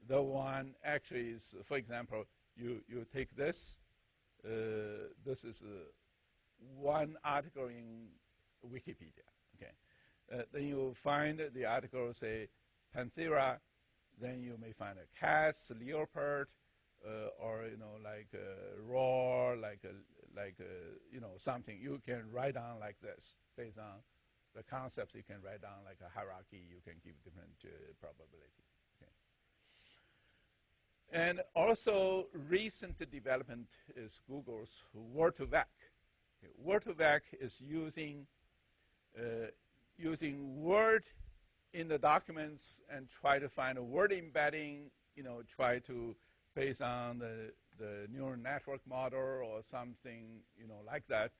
The one actually is, for example, you take this. This is one article in Wikipedia. Okay, then you find the article say Panthera. Then you may find a cat, leopard, or like roar, like something. You can write down like this based on the concepts. You can write down like a hierarchy. You can give different probability. Okay. And also recent development is Google's Word2Vec. Okay. Word2Vec is using word in the documents and try to find a word embedding, try to, based on the neural network model or something, like that,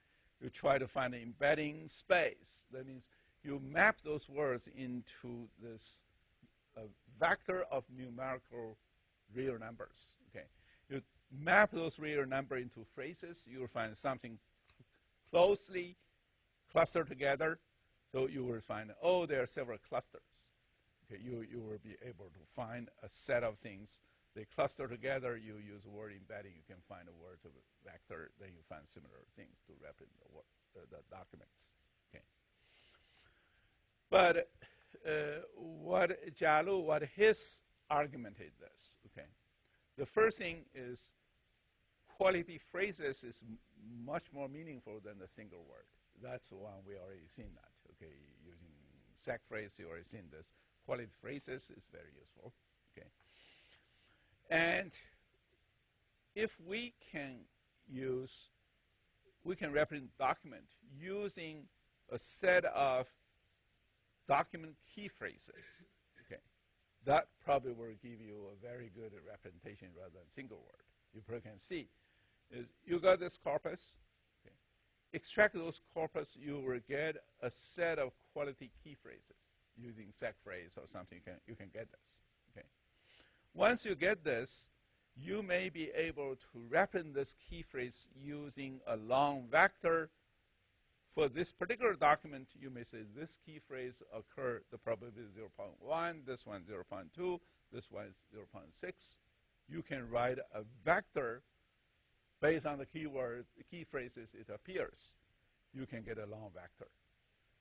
you try to find an embedding space. That means you map those words into this vector of numerical real numbers. Okay, you map those real numbers into phrases. You'll find something closely clustered together. So you will find, oh, there are several clusters. Okay, you will be able to find a set of things. They cluster together. You use word embedding. You can find a word to vector. Then you find similar things to represent the documents. Okay. But what his argument is this. Okay. The first thing is quality phrases is much more meaningful than the single word. That's the one we already seen that. Okay, using SAC phrase, you already seen this. Quality phrases is very useful. Okay, and if we can represent document using a set of document key phrases. Okay, that probably will give you a very good representation rather than single word. You probably can see is you got this corpus. Extract those corpus, you will get a set of quality key phrases using SAC phrase or something. You can get this. Okay. Once you get this, you may be able to represent this key phrase using a long vector. For this particular document, you may say this key phrase occurred, the probability is 0.1, this one 0.2, this one is 0.6. You can write a vector based on the keyword, the key phrases it appears. You can get a long vector.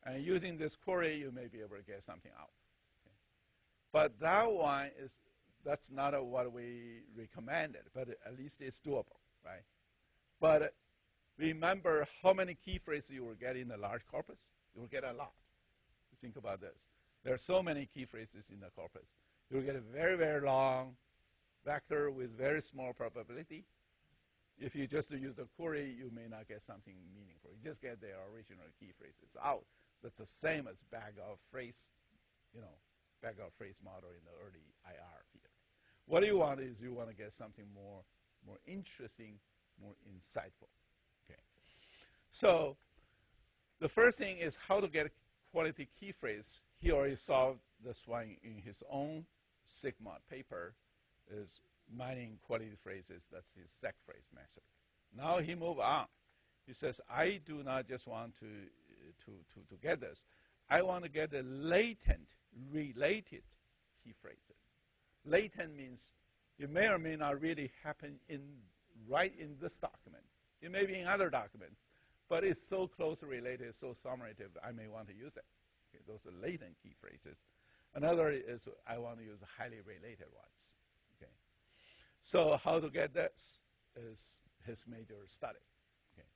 And using this query, you may be able to get something out. Okay. But that one that's not what we recommended, but at least it's doable, right? But remember how many key phrases you will get in a large corpus? You will get a lot. Think about this. There are so many key phrases in the corpus. You will get a very, very long vector with very small probability. If you just use the query, you may not get something meaningful. You just get the original key phrases out. That's the same as bag of phrase model in the early IR field. What you want is you want to get something more interesting, more insightful. Okay. So the first thing is how to get quality key phrase. He already solved this one in his own Sigma paper. Is mining quality phrases. That's his SAC phrase method. Now he moved on. He says, I do not just want to get this. I want to get the latent, related key phrases. Latent means it may or may not really happen right in this document. It may be in other documents, but it's so closely related, so summative, I may want to use it. Okay, those are latent key phrases. Another is I want to use highly related ones. Okay. So how to get this is his major study. Okay.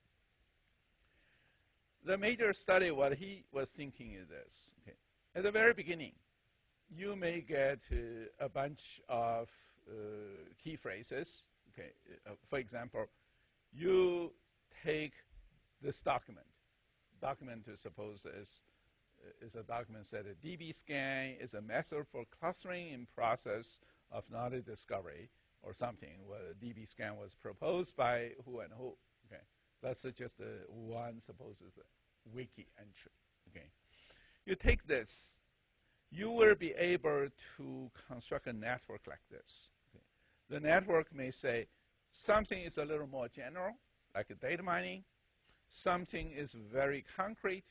The major study, what he was thinking is this. Okay. At the very beginning, you may get a bunch of key phrases. Okay. For example, you take this document. Document is supposed is a document that a DB scan is a method for clustering in process of knowledge discovery or something. Where a DB scan was proposed by who and who. Okay, that's just one suppose is a wiki entry. Okay, you take this, you will be able to construct a network like this. Okay. The network may say something is a little more general, like data mining. Something is very concrete.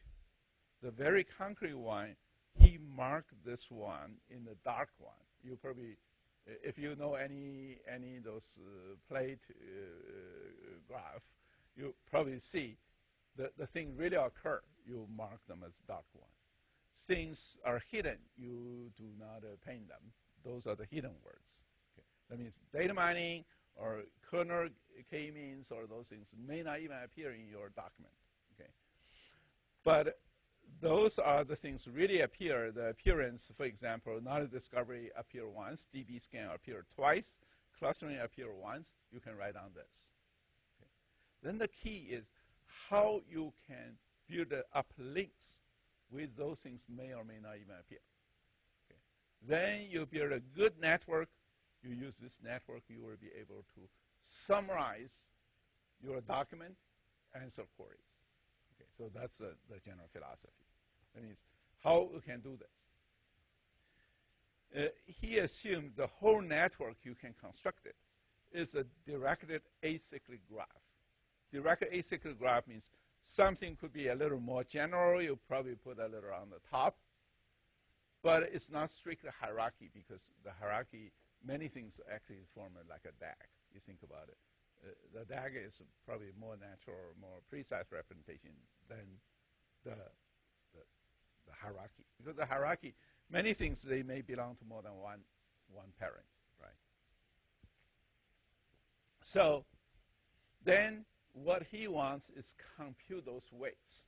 The very concrete one, he marked this one in the dark one. You probably, if you know any of those plate graph, you probably see the thing really occur. You mark them as dark one. Things are hidden. You do not paint them. Those are the hidden words. Okay. That means data mining or kernel k-means or those things may not even appear in your document. Okay. But those are the things really appear. The appearance, for example, knowledge discovery appear once, DB scan appear twice, clustering appear once. You can write down this. Okay. Then the key is how you can build up links with those things may or may not even appear. Okay. Then you build a good network. You use this network, you will be able to summarize your document, answer queries. Okay, so that's the general philosophy. That means how you can do this. He assumed the whole network you can construct it is a directed acyclic graph. Directed acyclic graph means something could be a little more general. You probably put a little on the top. But it's not strictly hierarchy because the hierarchy, many things actually form like a DAG. You think about it. The DAG is probably more natural or more precise representation than the hierarchy. Because the hierarchy, many things, they may belong to more than one parent, right? So then what he wants is compute those weights.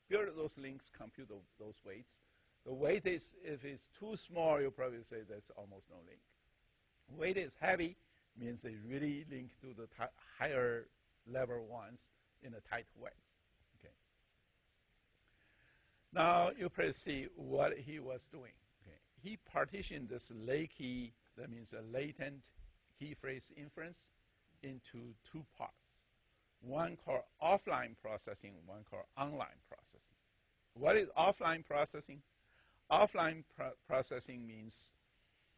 Build those links, compute those weights. The weight is, if it's too small, you'll probably say there's almost no link. Weight is heavy, means they really link to the higher level ones in a tight way. Okay. Now you probably see what he was doing. Okay. He partitioned this key, that means a latent key phrase inference, into two parts. One called offline processing, one called online processing. What is offline processing? Offline processing means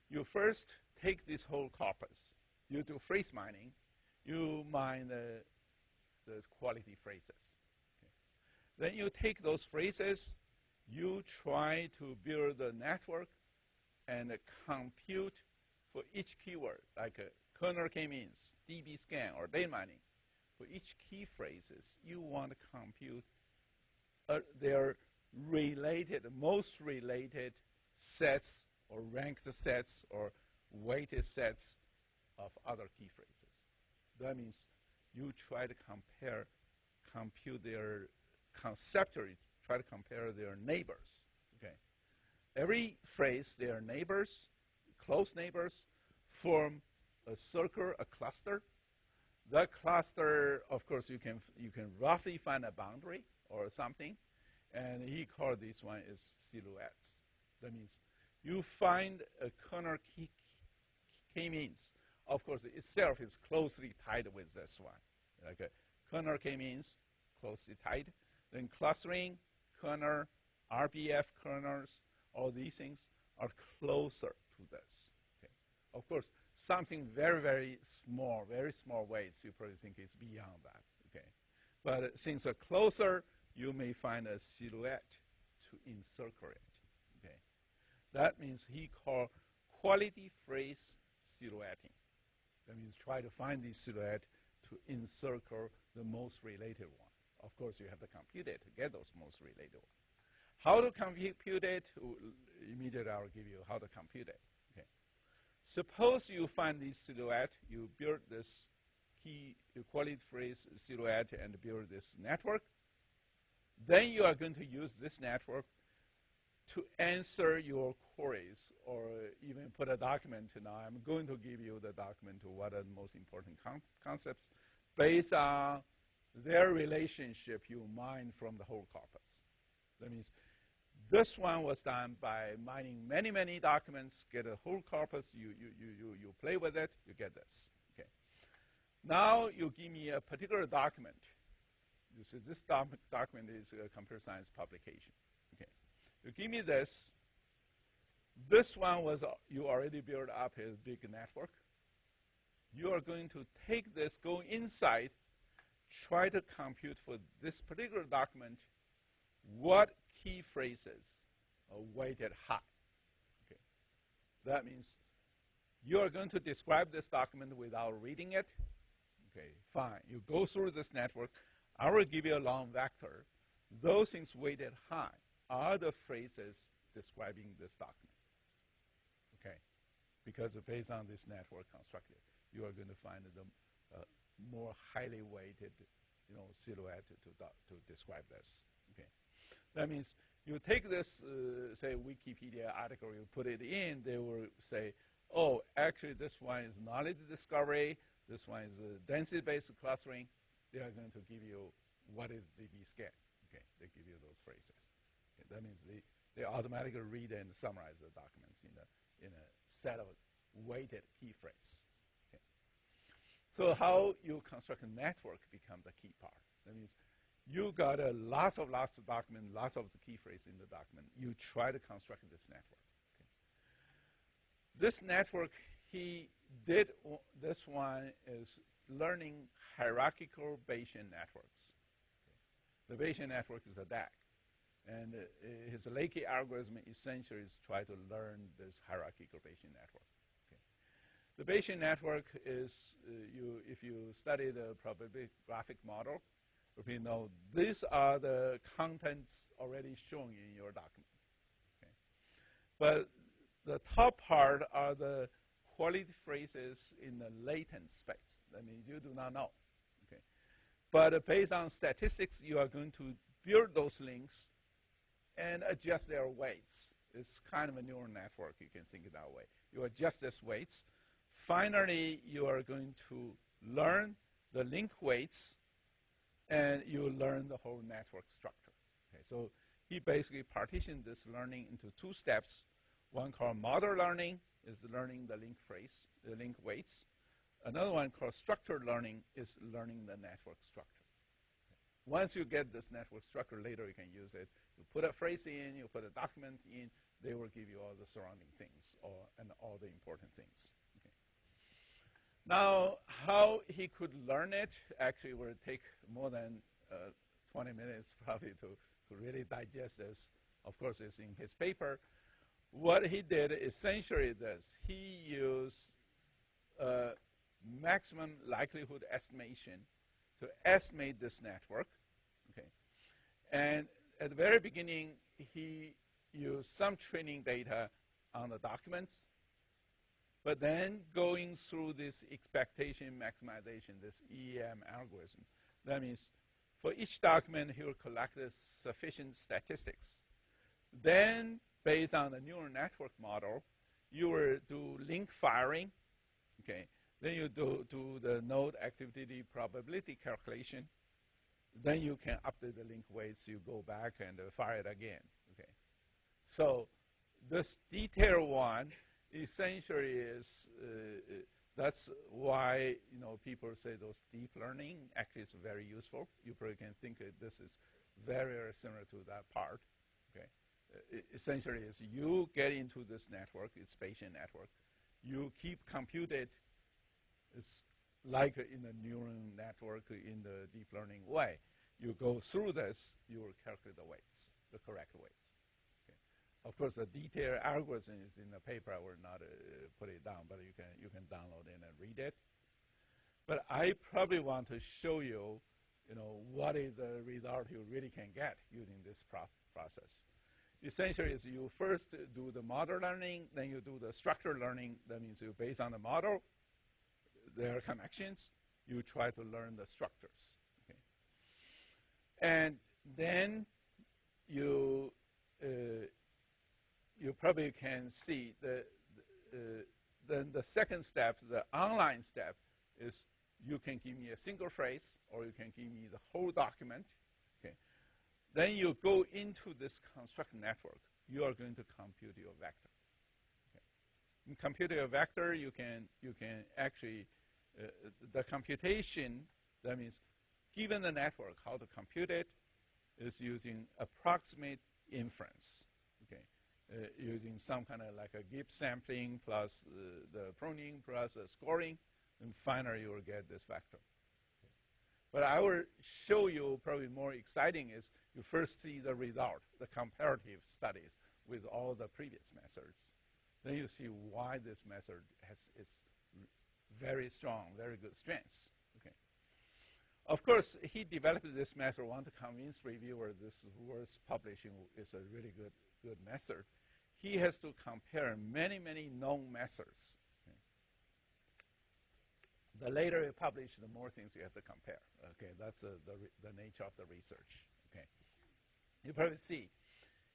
you first take this whole corpus. You do phrase mining. You mine the quality phrases. Okay. Then you take those phrases. You try to build a network and compute for each keyword, like kernel k-means, DB scan, or data mining. For each key phrases, you want to compute their related, most related sets or ranked sets or weighted sets of other key phrases. That means you try to compute their conceptually, try to compare their neighbors. Okay. Every phrase, their neighbors, close neighbors, form a circle, a cluster. That cluster, of course, you can roughly find a boundary or something, and he called this one is silhouettes. That means you find a kernel k-means. Of course, itself is closely tied with this one. Like a kernel k-means, closely tied. Then clustering, kernel, RBF kernels, all these things are closer to this. Okay. Of course, something very, very small weights, you probably think is beyond that. Okay. But since they're closer, you may find a silhouette to encircle it. Okay. That means he called quality phrase silhouetting. That means try to find this silhouette to encircle the most related one. Of course, you have to compute it to get those most related ones. How to compute it? Immediately, I'll give you how to compute it. Okay. Suppose you find this silhouette, you build this key quality phrase silhouette and build this network. Then you are going to use this network to answer your queries or even put a document. Now I'm going to give you the document to what are the most important concepts based on their relationship you mine from the whole corpus. That means this one was done by mining many, many documents, get a whole corpus, you play with it, you get this. Okay. Now you give me a particular document. You say this document is a computer science publication. Okay. You give me this. This one was you already built up a big network. You are going to take this, go inside, try to compute for this particular document what key phrases are weighted high. Okay. That means you are going to describe this document without reading it. Okay, fine. You go through this network. I will give you a long vector. Those things weighted high are the phrases describing this document. Okay, because based on this network constructed, you are going to find the more highly weighted, silhouette to describe this. Okay, that means you take this, say, Wikipedia article, you put it in, they will say, oh, actually, this one is knowledge discovery. This one is density-based clustering. They are going to give you what is DB scan. Okay, they give you those phrases. Okay, that means they automatically read and summarize the documents in a set of weighted key phrase. Okay. So how you construct a network becomes the key part. That means you got lots of documents, lots of the key phrase in the document. You try to construct this network. Okay. This network, he did this one is learning hierarchical Bayesian networks. Okay. The Bayesian network is a DAG. And his Lakey algorithm essentially is try to learn this hierarchical Bayesian network. Okay. The Bayesian network is, if you study the probability graphic model, you know these are the contents already shown in your document. Okay. But the top part are the quality phrases in the latent space. That means you do not know. Okay. But based on statistics, you are going to build those links and adjust their weights. It's kind of a neural network. You can think it that way. You adjust these weights. Finally, you are going to learn the link weights, and you learn the whole network structure. Okay, so he basically partitioned this learning into two steps. One called model learning is learning the link phrase, the link weights. Another one called structured learning is learning the network structure. Once you get this network structure, later you can use it. You put a phrase in, you put a document in, they will give you all the surrounding things and all the important things. Okay. Now, how he could learn it actually will take more than 20 minutes probably to really digest this. Of course, it's in his paper. What he did essentially is this. He used maximum likelihood estimation to estimate this network. Okay. And at the very beginning, he used some training data on the documents, but then going through this expectation maximization, this EM algorithm. That means for each document, he will collect sufficient statistics. Then, based on the neural network model, you will do link firing. Okay. Then you do the node activity probability calculation. Then you can update the link weights. You go back and fire it again. Okay. So this detail one essentially is that's why people say those deep learning actually is very useful. You probably can think this is very, very similar to that part. Okay. Essentially, is you get into this network. It's Bayesian network. You keep computed. It's like in a neural network in the deep learning way. You go through this, you will calculate the weights, the correct weights. Okay. Of course, the detailed algorithm is in the paper. I will not put it down, but you can download it and read it. But I probably want to show you, what is the result you really can get using this process. Essentially, is you first do the model learning, then you do the structured learning. That means you based on the model. There are connections. You try to learn the structures. Okay. And then you probably can see then the second step, the online step, is you can give me a single phrase or you can give me the whole document. Okay. Then you go into this construct network. You are going to compute your vector. Okay. In computing a vector, you can actually the computation, that means given the network, how to compute it is using approximate inference. Okay. using some kind of like a Gibbs sampling plus the pruning plus scoring, and finally you will get this vector. Okay. But I will show you probably more exciting is you first see the result, the comparative studies with all the previous methods. Then you see why this method has its very strong, very good strengths. Okay. Of course, he developed this method, want to convince reviewers this is worth publishing, is a really good method. He has to compare many, many known methods. Okay. The later you publish, the more things you have to compare. Okay, that's the nature of the research. Okay, you probably see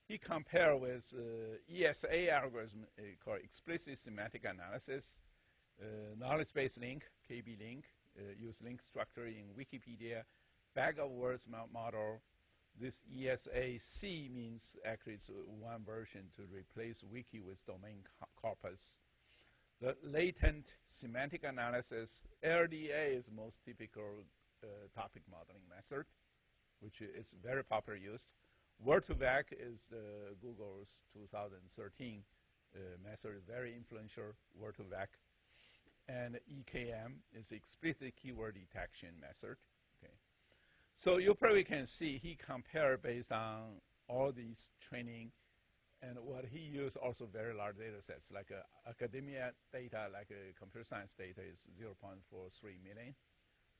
he compared with ESA algorithm called explicit semantic analysis, knowledge-based link, KB link, use link structure in Wikipedia, bag of words model. This ESA-C means actually it's one version to replace wiki with domain corpus. The latent semantic analysis, LDA is the most typical topic modeling method, which is very popular used. Word2Vec is Google's 2013 method, very influential, Word2Vec. And EKM is explicit keyword detection method. Okay. So you probably can see he compared based on all these training, and what he used also very large data sets, like academia data, like computer science data is 0.43 million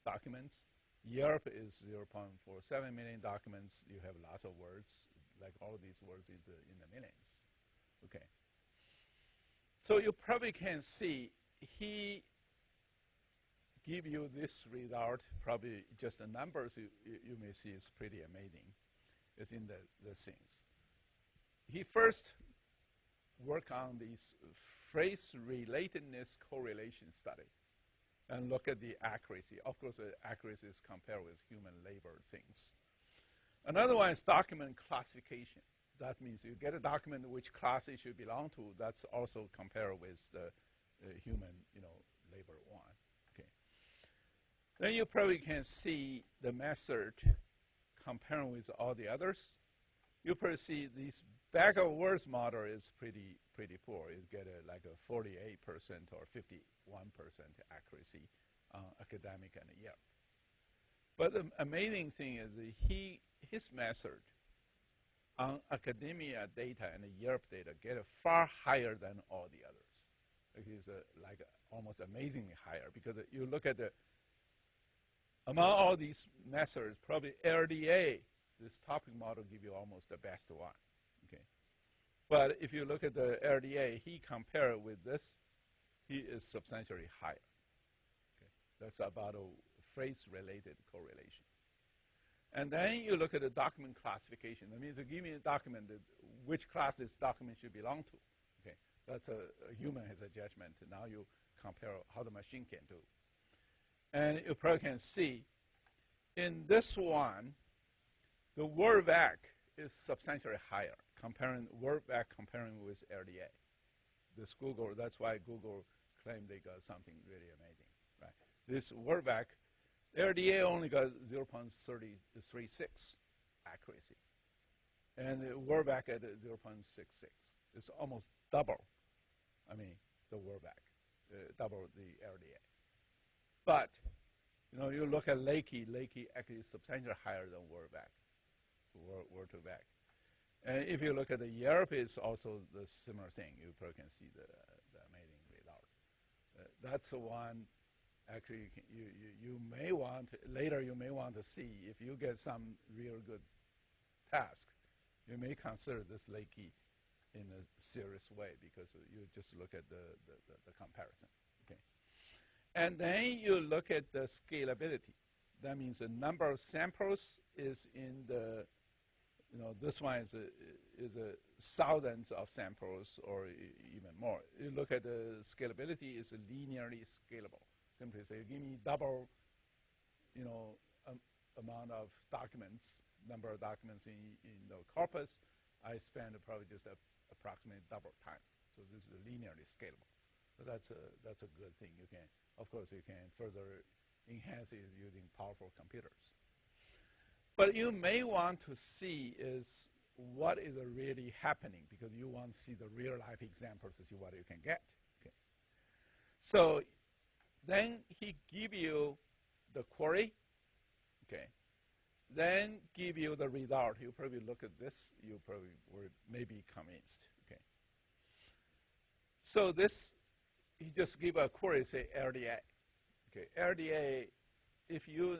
documents. Europe is 0.47 million documents. You have lots of words, like all of these words is in the millions. Okay. So you probably can see he give you this result, probably just the numbers you may see is pretty amazing. It's in the things. He first worked on this phrase relatedness correlation study and look at the accuracy. Of course, the accuracy is compared with human labor things. Another one is document classification. That means you get a document which class it should belong to. That's also compared with the human, labor one. Okay. Then you probably can see the method comparing with all the others. You probably see this bag of words model is pretty poor. You get like a 48% or 51% accuracy on academic and Yelp. But the amazing thing is his method on academia data and Yelp data get far higher than all the others. It is like almost amazingly higher, because you look at among all these methods, probably LDA, this topic model give you almost the best one. Okay. But if you look at the LDA, he compared with this, he is substantially higher. Okay. That's about a phrase-related correlation. And then you look at the document classification. That means you give me a document, which class this document should belong to. Okay. That's a human has a judgment. Now you compare how the machine can do. And you probably can see in this one, the Word2Vec is substantially higher, Word2Vec comparing with LDA. This Google, that's why Google claimed they got something really amazing, right? This Word2Vec, LDA only got 0.36 accuracy, and Word2Vec at 0.66. It's almost double. The Word2Vec, double the LDA. But you look at Lakey actually is substantially higher than Word2Vec. Word2Vec. And if you look at the Yelp, it's also the similar thing. You probably can see the amazing result. That's the one. Actually, you may want later. You may want to see if you get some real good task. You may consider this Lakey in a serious way, because you just look at the comparison. Okay. And then you look at the scalability. That means the number of samples is in the, this one is thousands of samples or even more. You look at the scalability, is linearly scalable. Simply say, give me double, amount of documents, number of documents in the corpus. I spend probably just approximately double time. So this is linearly scalable. So that's a good thing. You can, of course, you can further enhance it using powerful computers. But you may want to see is what is really happening, because you want to see the real life examples to see what you can get. Okay. So then he give you the query, okay. Then give you the result. You probably look at this. You probably were maybe convinced. Okay. So this, he just give a query, say LDA. Okay, LDA. If you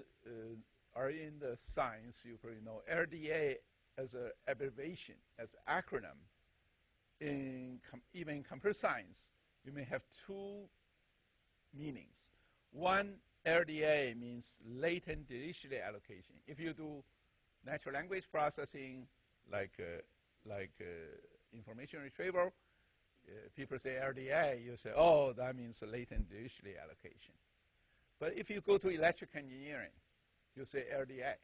are in the science, you probably know LDA as an abbreviation, as an acronym. Even in computer science, you may have two meanings. One, LDA means latent delicially allocation. If you do natural language processing, like information retrieval, people say LDA, you say, oh, that means latent delicially allocation. But if you go to electrical engineering, you say LDA.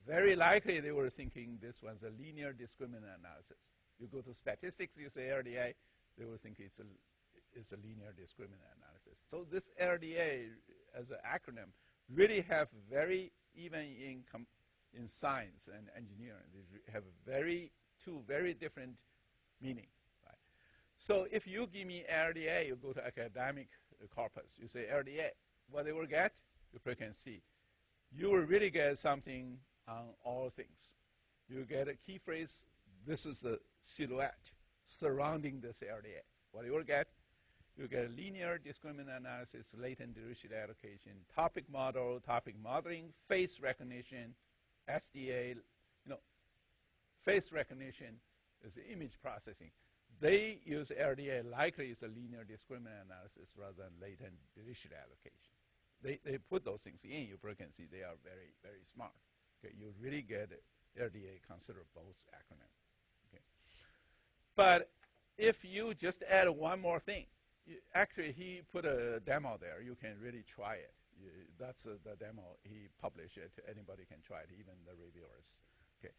Very likely they were thinking this one's a linear discriminant analysis. You go to statistics, you say LDA, they will think it's a linear discriminant analysis. So this LDA as an acronym really have even in science and engineering, they have two very different meaning. Right? So if you give me LDA, you go to academic corpus, you say LDA, what they will get, you probably can see. You will really get something on all things. You get a key phrase, this is the silhouette surrounding this LDA. What you will get, you get a linear discriminant analysis, latent delicially allocation, topic model, topic modeling, face recognition, SDA. Face recognition is image processing. They use LDA, likely it's a linear discriminant analysis rather than latent delicially allocation. They put those things in. You probably can see they are very, very smart. Okay, you really get LDA, consider both acronyms. Okay. But if you just add one more thing, actually he put a demo there. You can really try it. That's the demo. He published it. Anybody can try it, even the reviewers. Okay.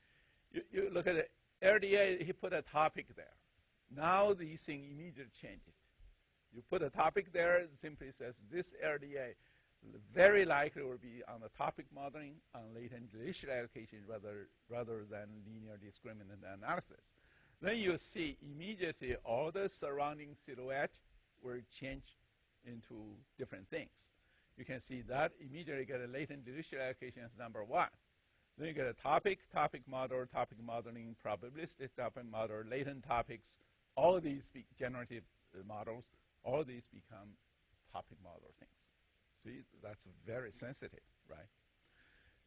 You look at it. LDA, he put a topic there. Now these things immediately change it. You put a topic there, it simply says this LDA very likely will be on the topic modeling, on latent delicially allocation rather than linear discriminant analysis. Then you see immediately all the surrounding silhouette will change into different things. You can see that immediately get a latent delicially allocation as number one. Then you get a topic model, topic modeling, probabilistic topic model, latent topics. All of these generative models, all of these become topic model things. See, that's very sensitive, right?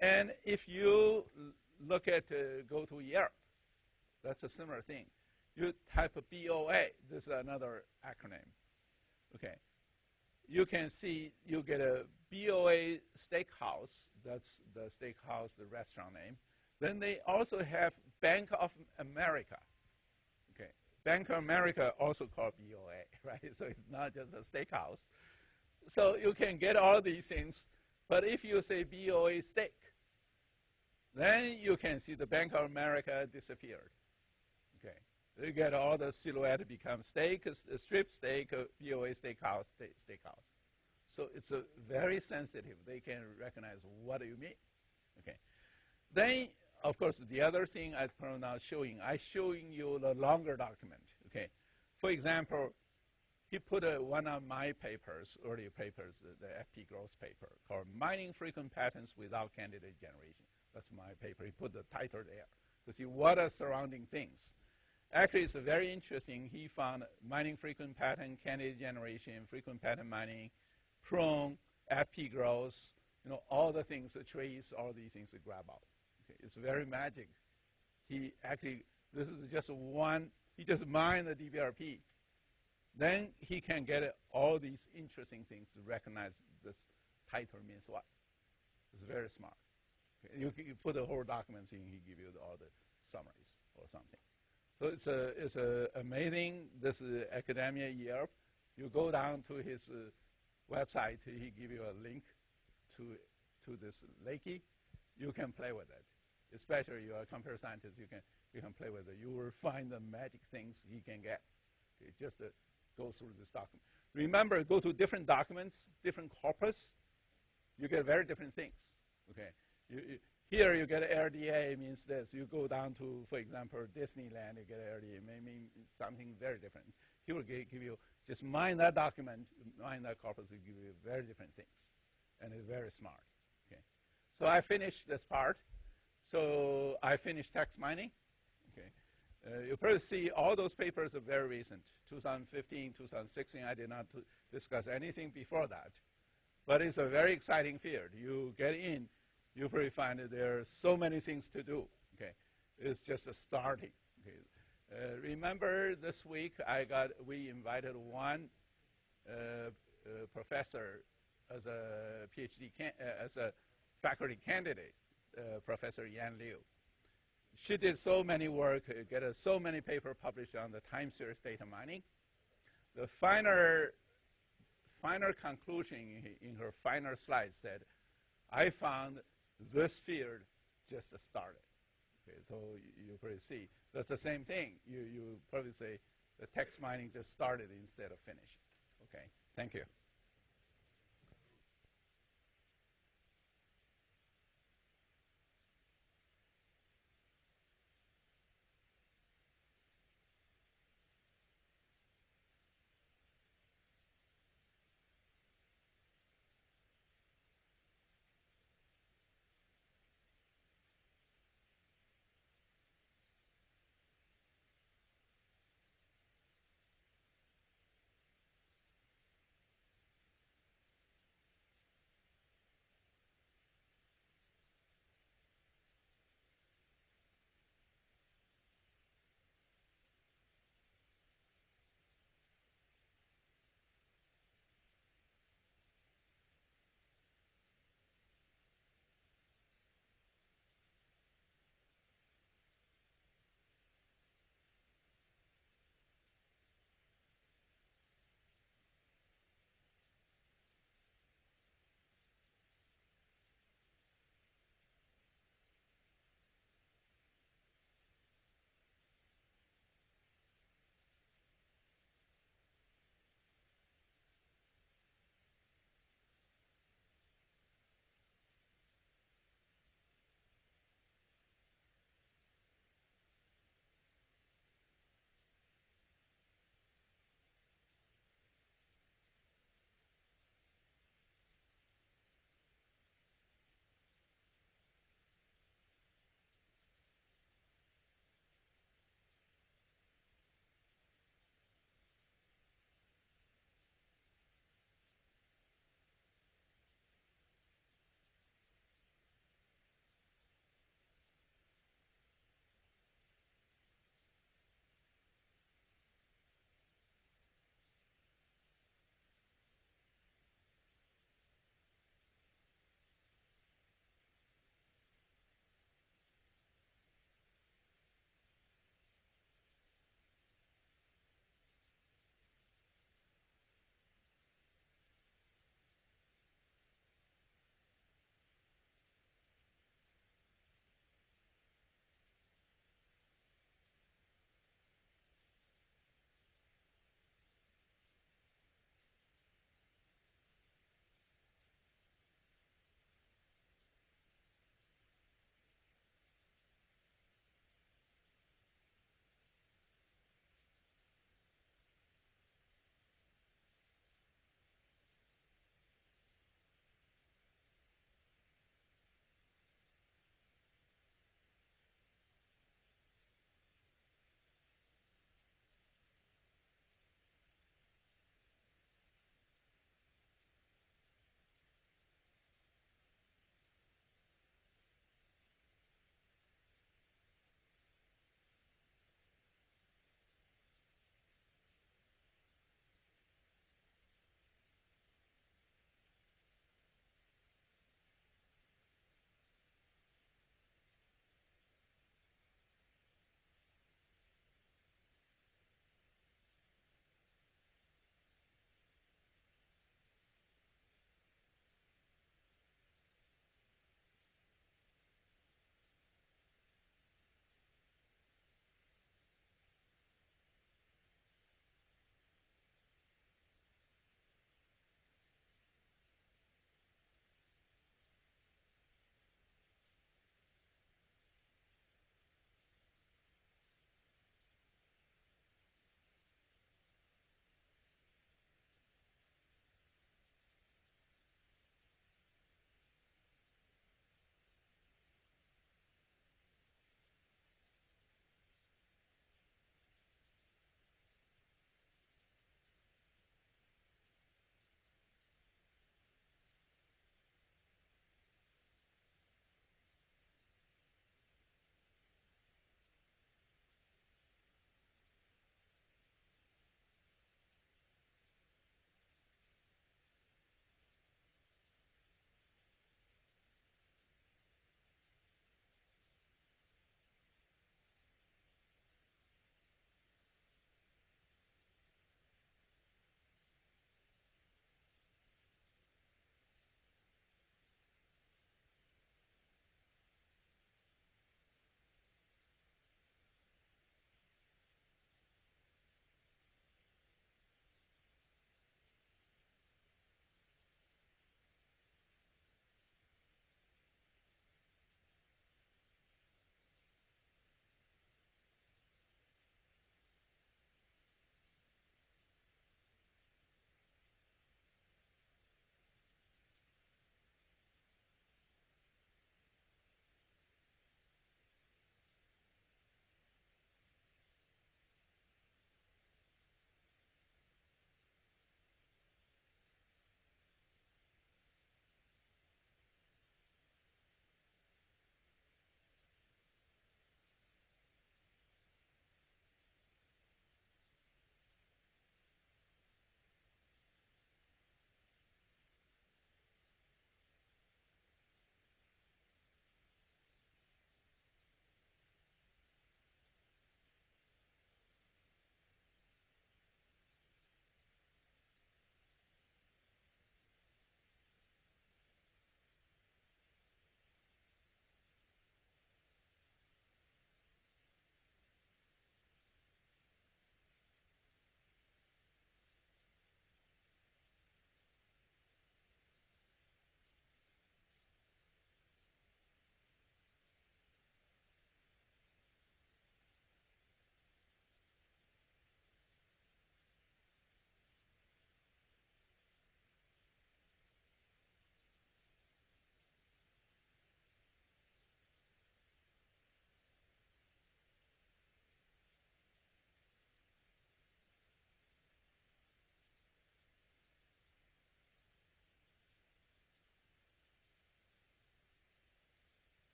And if you look at, go to Europe, that's a similar thing. You type a BOA, this is another acronym. Okay. You can see you get a BOA steakhouse, that's the steakhouse, the restaurant name. Then they also have Bank of America. Okay. Bank of America also called BOA, right? So it's not just a steakhouse. So you can get all these things, but if you say BOA steak, then you can see the Bank of America disappeared. Okay, you get all the silhouette become steak, strip steak, BOA steakhouse, steakhouse. So it's a very sensitive. They can recognize what do you mean. Okay, then of course the other thing I'm now showing you the longer document. Okay, for example. He put one of my papers, earlier papers, the FP Gross paper, called Mining Frequent Patterns Without Candidate Generation. That's my paper. He put the title there to see what are surrounding things. Actually, it's very interesting. He found mining frequent pattern, candidate generation, frequent pattern mining, prone, FP Gross, all the things, the trees, all these things to grab out. Okay, it's very magic. He actually, this is just one, he just mined the DBRP. Then he can get all these interesting things to recognize this title means what. It's very smart. Okay. You put the whole documents in, he give you all the summaries or something. So it's amazing. This is Academia Europe. You go down to his website, he give you a link to this Lakey. You can play with it. Especially you're a computer scientist, you can play with it. You will find the magic things he can get. Okay, just go through this document. Remember, go to different documents, different corpus, you get very different things. Okay, Here you get LDA means this. You go down to, for example, Disneyland, you get LDA. It may mean something very different. He will give you, just mine that document, mine that corpus will give you very different things. And it's very smart. Okay. So I finished this part. So I finished text mining. Okay. You'll probably see all those papers are very recent. 2015, 2016, I did not discuss anything before that. But it's a very exciting field. You get in, you probably find that there are so many things to do. Okay. It's just a starting. Okay. Remember this week we invited one professor as a PhD, as a faculty candidate, Professor Yan Liu. She did so many work, get so many papers published on the time series data mining. The final conclusion in her final slide said, I found this field just started. Okay, so you probably see that's the same thing. You probably say the text mining just started instead of finished. Okay, thank you.